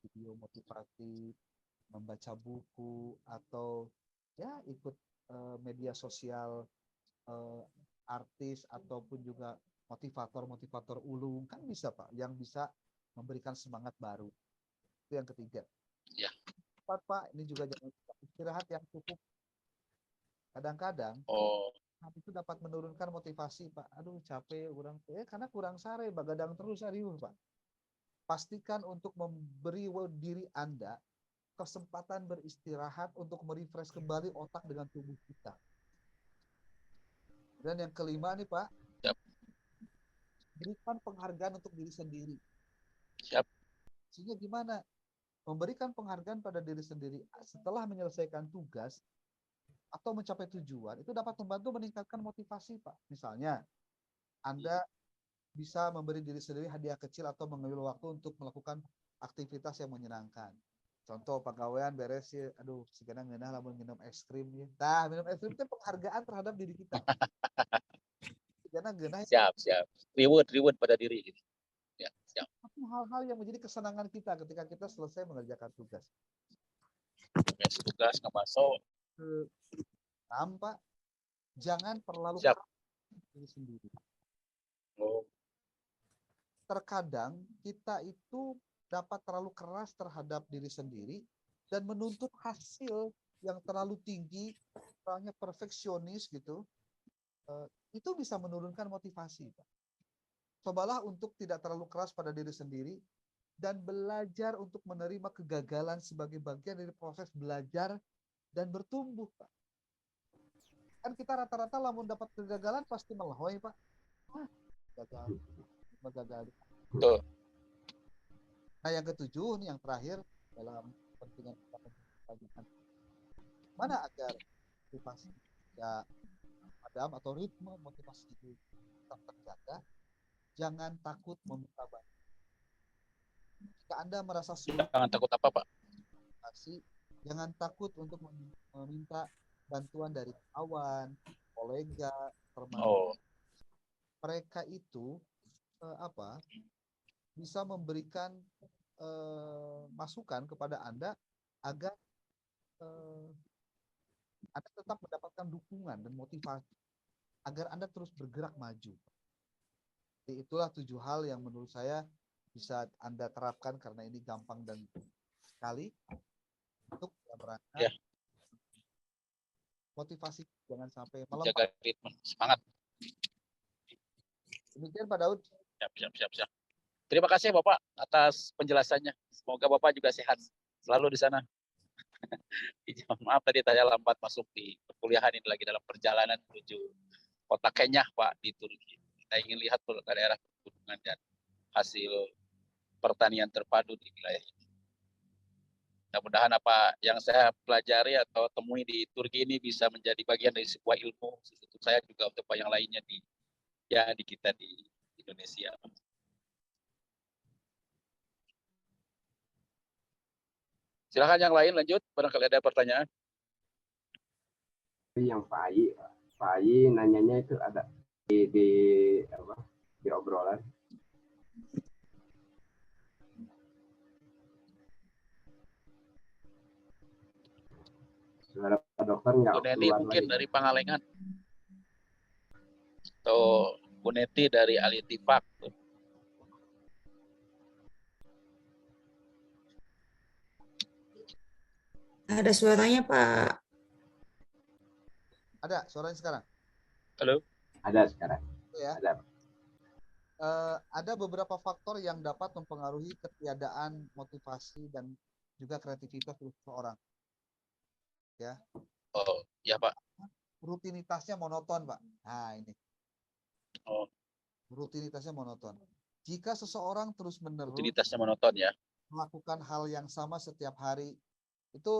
video motivasi, membaca buku, atau ya ikut media sosial artis ataupun juga motivator ulung, kan bisa, Pak, yang bisa memberikan semangat baru. Itu yang ketiga. Ya. Pak, ini juga jangan istirahat yang cukup. Kadang-kadang itu dapat menurunkan motivasi, Pak. Aduh, capek, karena kurang sare, bagadang terus, serius, Pak. Pastikan untuk memberi diri Anda kesempatan beristirahat untuk merefresh kembali otak dengan tubuh kita. Dan yang kelima nih, Pak, berikan penghargaan untuk diri sendiri. Siap. Sehingga gimana? Memberikan penghargaan pada diri sendiri setelah menyelesaikan tugas atau mencapai tujuan itu dapat membantu meningkatkan motivasi, Pak. Misalnya, Anda bisa memberi diri sendiri hadiah kecil atau mengambil waktu untuk melakukan aktivitas yang menyenangkan. Contoh pegawaian beres ya, aduh sekarang ngeunah lamun minum es krim ya. Nah, minum es krim itu penghargaan terhadap diri kita. Siap. Reward pada diri gitu. Ya, siap. Hal-hal yang menjadi kesenangan kita ketika kita selesai mengerjakan tugas. Tugas nggak masuk. Nampak, jangan terlalu keras diri sendiri. Oh. Terkadang kita itu dapat terlalu keras terhadap diri sendiri dan menuntut hasil yang terlalu tinggi, orangnya perfeksionis gitu. Itu bisa menurunkan motivasi, Pak. Cobalah untuk tidak terlalu keras pada diri sendiri dan belajar untuk menerima kegagalan sebagai bagian dari proses belajar dan bertumbuh, Pak. Kan kita rata-rata lamun dapat kegagalan pasti melehoi, Pak. Gagal. Betul. Nah, yang ketujuh nih, yang terakhir dalam kepentingan kita menjaga mana agar motivasi ya padam atau ritme motivasi itu tetap terjaga. Jangan takut meminta bantuan. Jika Anda merasa sulit, jangan takut apa, Pak? Jangan takut untuk meminta bantuan dari kawan, kolega, teman. Mereka itu bisa memberikan masukan kepada Anda agar Anda tetap mendapatkan dukungan dan motivasi agar Anda terus bergerak maju. Jadi itulah 7 hal yang menurut saya bisa Anda terapkan karena ini gampang dan sekali untuk berangkat. Motivasi jangan sampai malam. Jaga ritme, semangat. Demikian Pak Daud. Siap. Terima kasih Bapak atas penjelasannya. Semoga Bapak juga sehat selalu di sana. Maaf tadi saya lambat masuk di perkuliahan ini lagi dalam perjalanan menuju kota Kenyah, Pak, di Turki. Kita ingin lihat daerah pegunungan dan hasil pertanian terpadu di wilayah ini. Mudah-mudahan apa yang saya pelajari atau temui di Turki ini bisa menjadi bagian dari sebuah ilmu untuk saya juga untuk yang lainnya di kita di Indonesia. Silakan yang lain lanjut, barangkali ada pertanyaan. Yang Pak Ai nanyanya itu ada di apa, di obrolan. Suara Pak Dokter nggak Bu Neti keluar mungkin lagi. dari Pangalengan. Atau Bu Neti dari Alitifak. Ada suaranya, Pak. Ada suaranya sekarang? Halo? Ada sekarang. Ya. Ada. Ada beberapa faktor yang dapat mempengaruhi ketiadaan motivasi dan juga kreativitas seseorang. Ya. Oh, ya Pak. Rutinitasnya monoton, Pak. Nah, ini. Oh, Rutinitasnya monoton. Jika seseorang terus-menerus rutinitasnya monoton ya. melakukan hal yang sama setiap hari, itu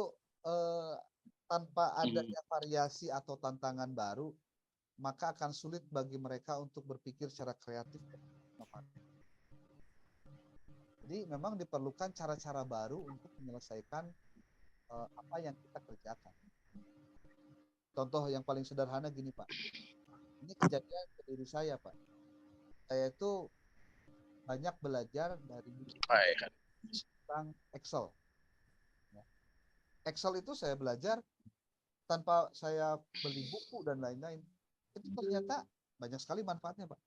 tanpa adanya variasi atau tantangan baru, maka akan sulit bagi mereka untuk berpikir secara kreatif. Jadi memang diperlukan cara-cara baru untuk menyelesaikan apa yang kita kerjakan. Contoh yang paling sederhana gini, Pak. Ini kejadian ke diri saya, Pak. Saya itu banyak belajar dari tentang Excel. Excel itu saya belajar tanpa saya beli buku dan lain-lain. Itu ternyata banyak sekali manfaatnya, Pak.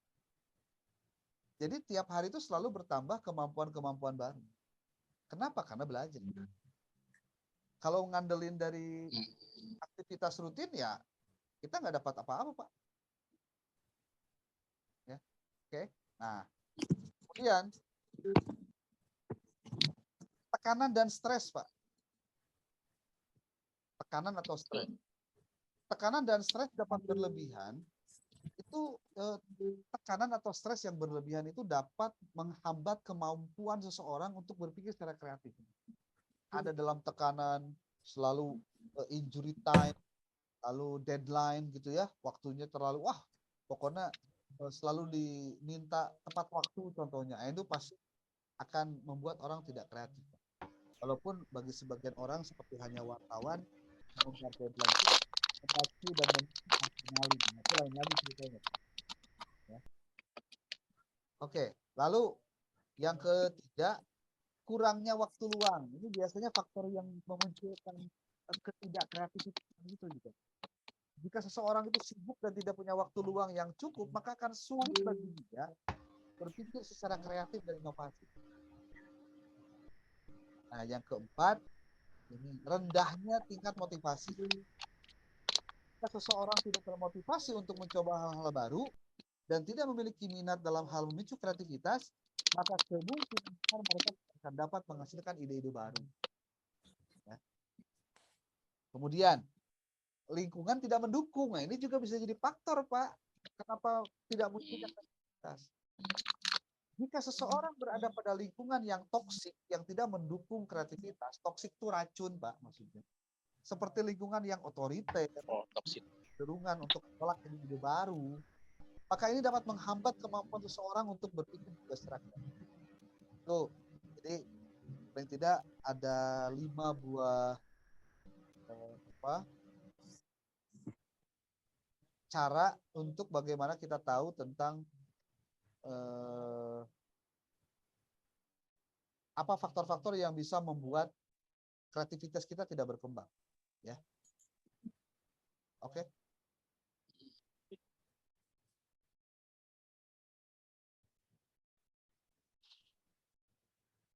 Jadi tiap hari itu selalu bertambah kemampuan-kemampuan baru. Kenapa? Karena belajar. Kalau ngandelin dari aktivitas rutin ya kita nggak dapat apa-apa, Pak. Ya, oke. Nah, kemudian tekanan dan stres, Pak. Tekanan atau stres. Tekanan dan stres dapat berlebihan. Itu tekanan atau stres yang berlebihan itu dapat menghambat kemampuan seseorang untuk berpikir secara kreatif. Ada dalam tekanan selalu injury time, lalu deadline gitu ya, waktunya terlalu pokoknya selalu diminta tepat waktu contohnya. Itu pasti akan membuat orang tidak kreatif. Walaupun bagi sebagian orang seperti hanya wartawan memberikan deadline itu membaca dan mengenali, itu lain lagi ceritanya. Ya. Oke, lalu yang ketiga, kurangnya waktu luang. Ini biasanya faktor yang memunculkan ketidakkreativitasan itu juga. Jika seseorang itu sibuk dan tidak punya waktu luang yang cukup, maka akan sulit bagi dia berpikir secara kreatif dan inovasi. Nah, yang keempat, ini rendahnya tingkat motivasi. Jika seseorang tidak termotivasi untuk mencoba hal-hal baru dan tidak memiliki minat dalam hal memicu kreativitas, maka kemungkinan mereka akan dapat menghasilkan ide-ide baru. Ya. Kemudian, lingkungan tidak mendukung. Nah, ini juga bisa jadi faktor, Pak. Kenapa tidak munculnya kreativitas? Jika seseorang berada pada lingkungan yang toksik, yang tidak mendukung kreativitas, toksik itu racun, Pak, maksudnya. Seperti lingkungan yang otoriter, toksik, cenderungan untuk menolak ide baru, maka ini dapat menghambat kemampuan seseorang untuk berpikir secara kreatif. Tuh, jadi paling tidak ada 5 buah cara untuk bagaimana kita tahu tentang apa faktor-faktor yang bisa membuat kreativitas kita tidak berkembang, ya. Oke.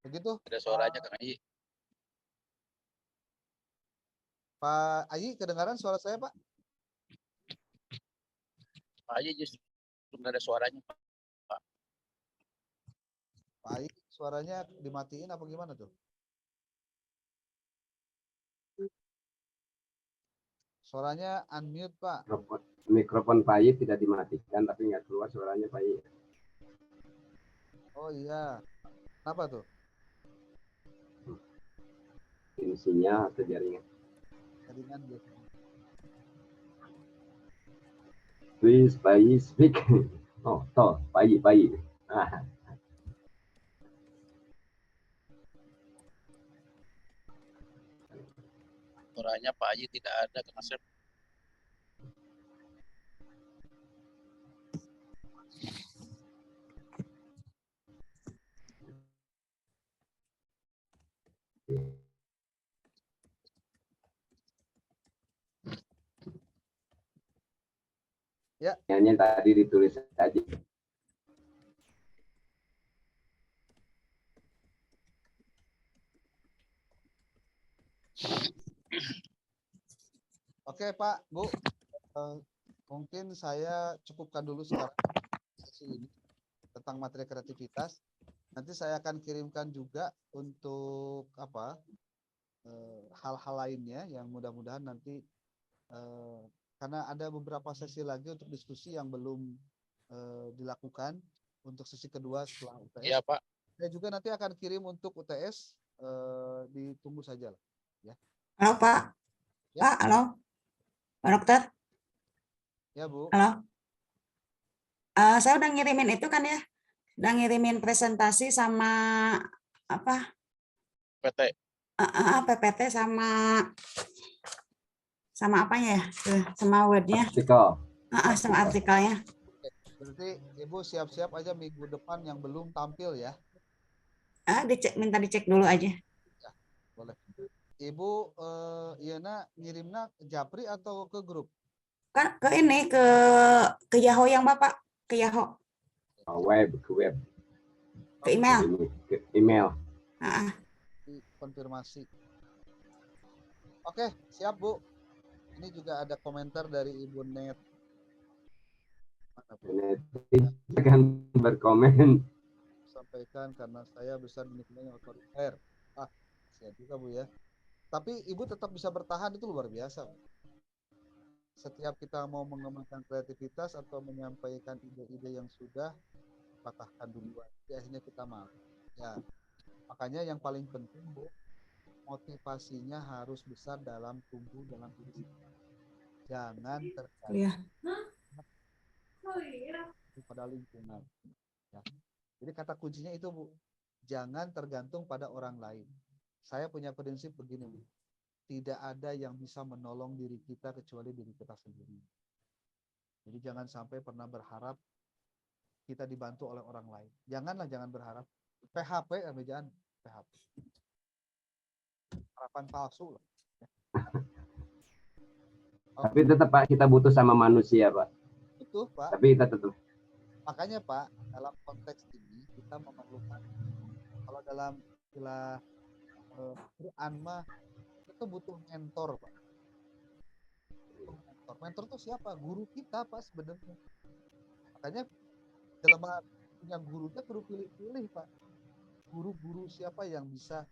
Begitu. Ada suaranya Kang Ayi. Pak Ayi, kedengaran suara saya, Pak? Pak Ayi justru nggak ada suaranya, Pak. Pak Ayi, suaranya dimatiin apa gimana tuh? Suaranya unmute, Pak. Mikrofon Pak Ayi tidak dimatikan, tapi nggak keluar suaranya Pak Ayi. Oh iya. Kenapa tuh? Ini sinyal atau jaringan? Jaringan biasa. Please, Pak Ayi, speak. Oh, toh, Pak Ayi. Suaranya Pak Haji tidak ada, Kang Asep. Yang tadi ditulis tadi. Oke Pak, Bu, mungkin saya cukupkan dulu sekarang sesi ini tentang materi kreativitas. Nanti saya akan kirimkan juga untuk apa hal-hal lainnya yang mudah-mudahan nanti karena ada beberapa sesi lagi untuk diskusi yang belum dilakukan untuk sesi kedua setelah UTS. Iya Pak. Saya juga nanti akan kirim untuk UTS, ditunggu saja lah. Ya. Halo Pak. Ya. Pak, halo. Pak Dokter. Ya Bu. Halo. Saya udah ngirimin itu kan ya. Udah ngirimin presentasi sama apa? PT. PPT sama apanya ya? Sama wordnya. Artikel. Sama artikelnya. Berarti Ibu siap-siap aja minggu depan yang belum tampil ya. Minta dicek dulu aja. Ya, boleh. Ibu Iyana ngirimnya Japri atau ke grup? Kan ke ini ke Yahoo yang Bapak, ke Yahoo. Ke web. Ke email. Ke email. Konfirmasi. Oke, siap Bu. Ini juga ada komentar dari Ibu Net. Akan berkomen. Sampaikan karena saya besar menikmati otoriter. Siap juga Bu ya. Tapi Ibu tetap bisa bertahan, itu luar biasa. Setiap kita mau mengembangkan kreativitas atau menyampaikan ide-ide yang sudah patahkan duluan. Jadi akhirnya kita mau. Ya. Makanya yang paling penting Bu, motivasinya harus besar dalam tumbuh dalam diri kita. Jangan tergantung pada lingkungan. Ya. Jadi kata kuncinya itu Bu, jangan tergantung pada orang lain. Saya punya prinsip begini Bu, tidak ada yang bisa menolong diri kita kecuali diri kita sendiri. Jadi jangan sampai pernah berharap kita dibantu oleh orang lain. Jangan berharap. PHP, jangan PHP. Harapan palsu lah. Tapi tetap Pak, kita butuh sama manusia Pak. Itu Pak. Tapi kita tetap. Makanya Pak, dalam konteks ini kita memerlukan, kalau dalam istilah Quran mah itu butuh mentor Pak. Mentor itu siapa? Guru kita Pak sebenarnya. Makanya dalam punya gurunya perlu pilih-pilih Pak. Guru-guru siapa yang bisa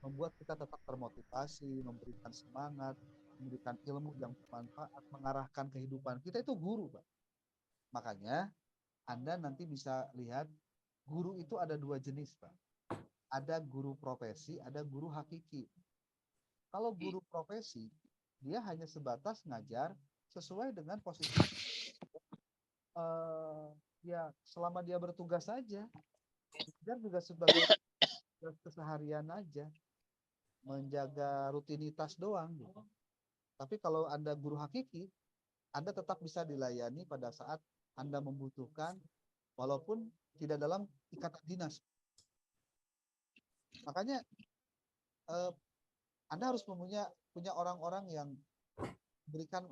membuat kita tetap termotivasi, memberikan semangat, memberikan ilmu yang bermanfaat, mengarahkan kehidupan kita, itu guru Pak. Makanya Anda nanti bisa lihat guru itu ada dua jenis Pak. Ada guru profesi, ada guru hakiki. Kalau guru profesi, dia hanya sebatas ngajar sesuai dengan posisi ya selama dia bertugas saja. Dan juga sebagai keseharian aja, menjaga rutinitas doang gitu. Tapi kalau Anda guru hakiki, Anda tetap bisa dilayani pada saat Anda membutuhkan, walaupun tidak dalam ikatan dinas. Makanya Anda harus punya orang-orang yang berikan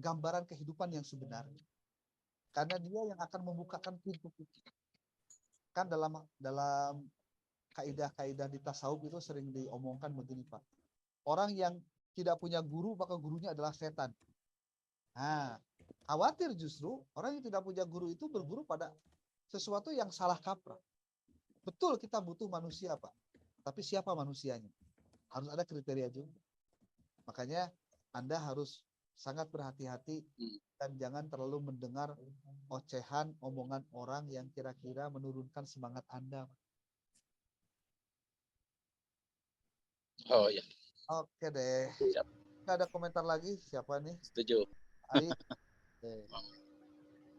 gambaran kehidupan yang sebenarnya. Karena dia yang akan membukakan pintu-pintu. Kan dalam kaidah-kaidah di tasawuf itu sering diomongkan begini Pak. Orang yang tidak punya guru, maka gurunya adalah setan. Nah, khawatir justru orang yang tidak punya guru itu berguru pada sesuatu yang salah kaprah. Betul kita butuh manusia Pak. Tapi siapa manusianya? Harus ada kriteria juga. Makanya Anda harus sangat berhati-hati dan jangan terlalu mendengar ocehan, omongan orang yang kira-kira menurunkan semangat Anda. Oh ya. Oke deh. Siap. Nggak ada komentar lagi? Siapa nih? Setuju. Aik.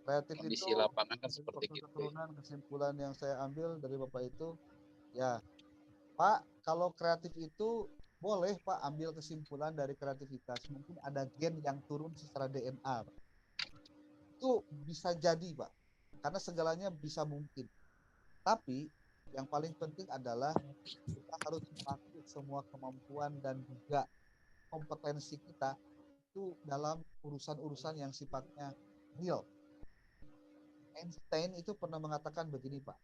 Kreatif Kondisi itu lapangan kan seperti gitu. Kesimpulan yang saya ambil dari Bapak itu, ya Pak, kalau kreatif itu boleh Pak ambil kesimpulan dari kreativitas. Mungkin ada gen yang turun secara DNA. Pak. Itu bisa jadi Pak. Karena segalanya bisa mungkin. Tapi yang paling penting adalah kita harus memakai semua kemampuan dan juga kompetensi kita itu dalam urusan-urusan yang sifatnya real. Einstein itu pernah mengatakan begini Pak.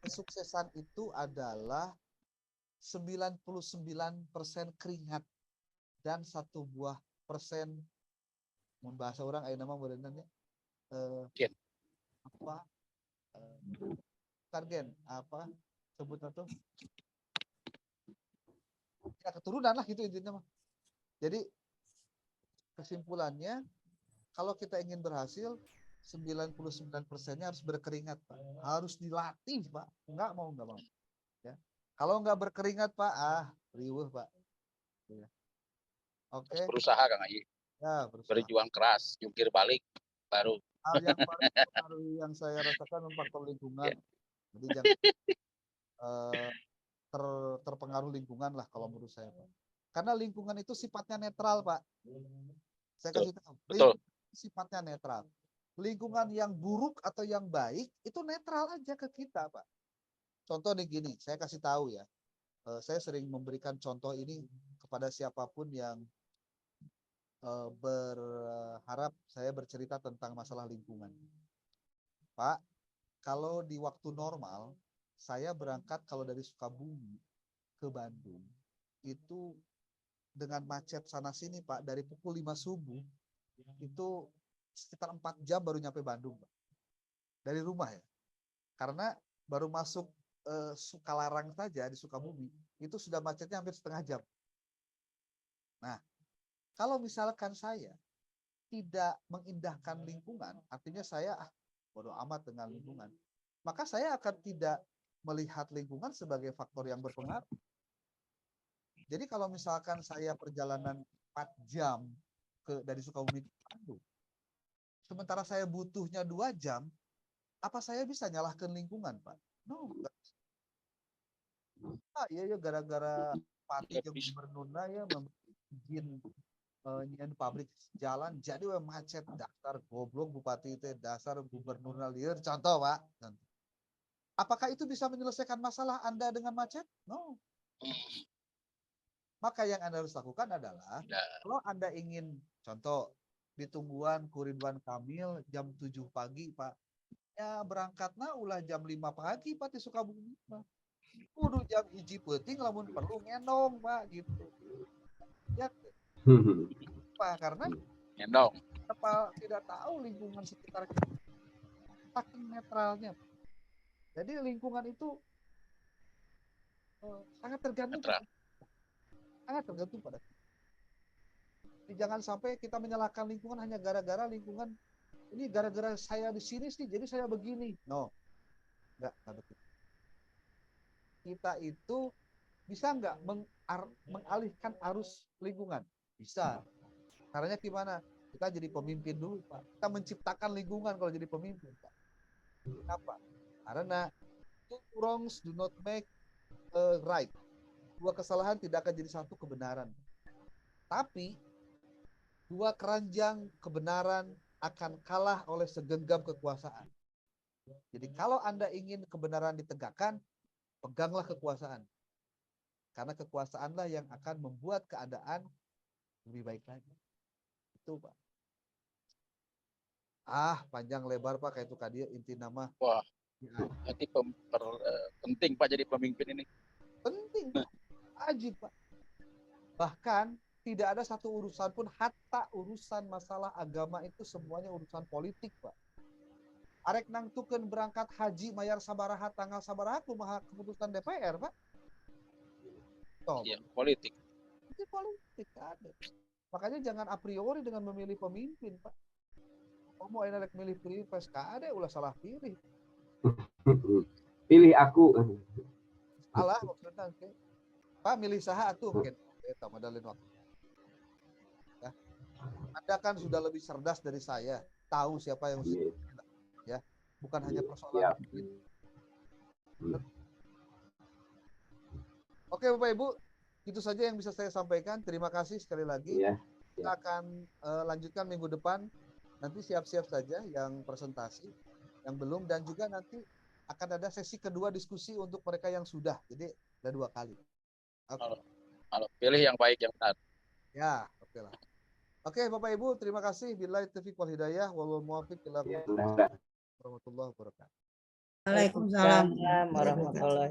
Kesuksesan itu adalah 99% keringat dan 1% membahasa orang ayo nama berenangnya Gen. apa target apa sebutnya tuh ya keturunan lah gitu intinya mah. Jadi kesimpulannya kalau kita ingin berhasil 99%-nya harus berkeringat Pak. Harus dilatih Pak. Enggak mau. Ya. Kalau enggak berkeringat Pak, riuh Pak. Ya. Oke. Harus berusaha Kang Ayi. Ya, berusaha. Berjuang keras, jungkir balik baru. Hal yang paling mempengaruhi yang saya rasakan faktor lingkungan. Jadi jangan terpengaruh lingkungan lah kalau menurut saya Pak. Karena lingkungan itu sifatnya netral Pak. Saya kasih tahu. Betul. Sifatnya netral. Lingkungan yang buruk atau yang baik itu netral aja ke kita Pak. Contoh nih gini, saya kasih tahu ya. Saya sering memberikan contoh ini kepada siapapun yang berharap saya bercerita tentang masalah lingkungan. Pak, kalau di waktu normal, saya berangkat kalau dari Sukabumi ke Bandung, itu dengan macet sana-sini Pak, dari pukul 5 subuh, itu sekitar 4 jam baru nyampe Bandung Pak. Dari rumah ya. Karena baru masuk Sukalarang saja di Sukabumi, itu sudah macetnya hampir setengah jam. Nah, kalau misalkan saya tidak mengindahkan lingkungan, artinya saya bodoh amat dengan lingkungan, maka saya akan tidak melihat lingkungan sebagai faktor yang berpengaruh. Jadi kalau misalkan saya perjalanan 4 jam dari Sukabumi ke Bandung, sementara saya butuhnya 2 jam, apa saya bisa nyalahkan lingkungan, Pak? No, enggak. Iya gara-gara Pati yang gubernurna ya izin nyian pabrik jalan jadi macet dasar goblok bupati itu dasar gubernurna liar contoh Pak. Apakah itu bisa menyelesaikan masalah Anda dengan macet? No. Maka yang Anda harus lakukan adalah kalau Anda ingin contoh di Tungguan Kuridwan Kamil jam 7 pagi Pak. Ya berangkatnya ulah jam 5 pagi Pak di Sukabumi Pak. Kudu jam 1 penting lamun perlu ngendong Pak gitu. Ya Pak karena ngendong tidak tahu lingkungan sekitar kita. Saking netralnya. Jadi lingkungan itu sangat tergantung pada kita. Jadi jangan sampai kita menyalahkan lingkungan hanya gara-gara lingkungan ini gara-gara saya di sini sih jadi saya begini. No. Enggak betul. Kita itu bisa nggak mengalihkan arus lingkungan? Bisa. Caranya gimana? Kita jadi pemimpin dulu, Pak. Kita menciptakan lingkungan kalau jadi pemimpin, Pak. Kenapa? Karena two wrongs do not make a right. Dua kesalahan tidak akan jadi satu kebenaran. Tapi dua keranjang kebenaran akan kalah oleh segenggam kekuasaan. Jadi kalau Anda ingin kebenaran ditegakkan, peganglah kekuasaan. Karena kekuasaanlah yang akan membuat keadaan lebih baik lagi. Itu Pak. Panjang lebar Pak kayak itu tadi inti nama. Wah, nanti penting Pak jadi pemimpin ini. Penting Pak. Wajib Pak. Bahkan tidak ada satu urusan pun, hatta urusan masalah agama itu semuanya urusan politik Pak. Arek nangtukeun berangkat haji mayar sabaraha tanggal sabaraha kumaha keputusan DPR Pak. Iya, politik. Itu politik ada. Makanya jangan a priori dengan memilih pemimpin Pak. Mau enak milih PSKAD ulah salah pilih. Pilih aku. Alah maksudnya Pak milih saha atuh eta modalin waktu. Ya. Anda kan sudah lebih cerdas dari saya, tahu siapa yang ya, bukan hanya persoalan Siap. Oke Bapak Ibu, Itu saja yang bisa saya sampaikan. Terima kasih sekali lagi. Iya. Kita akan lanjutkan minggu depan. Nanti siap-siap saja yang presentasi, yang belum, dan juga nanti akan ada sesi kedua diskusi untuk mereka yang sudah. Jadi ada 2 kali. Oke. Kalau pilih yang baik yang benar. Ya, oke lah. Oke, Bapak Ibu, terima kasih. Billahi taufiq wal hidayah, wal muwaffiq ila Ya, aqwamit thoriq. mudah-mudahan. Warahmatullahi wabarakatuh. Waalaikumsalam. Waalaikumsalam warahmatullahi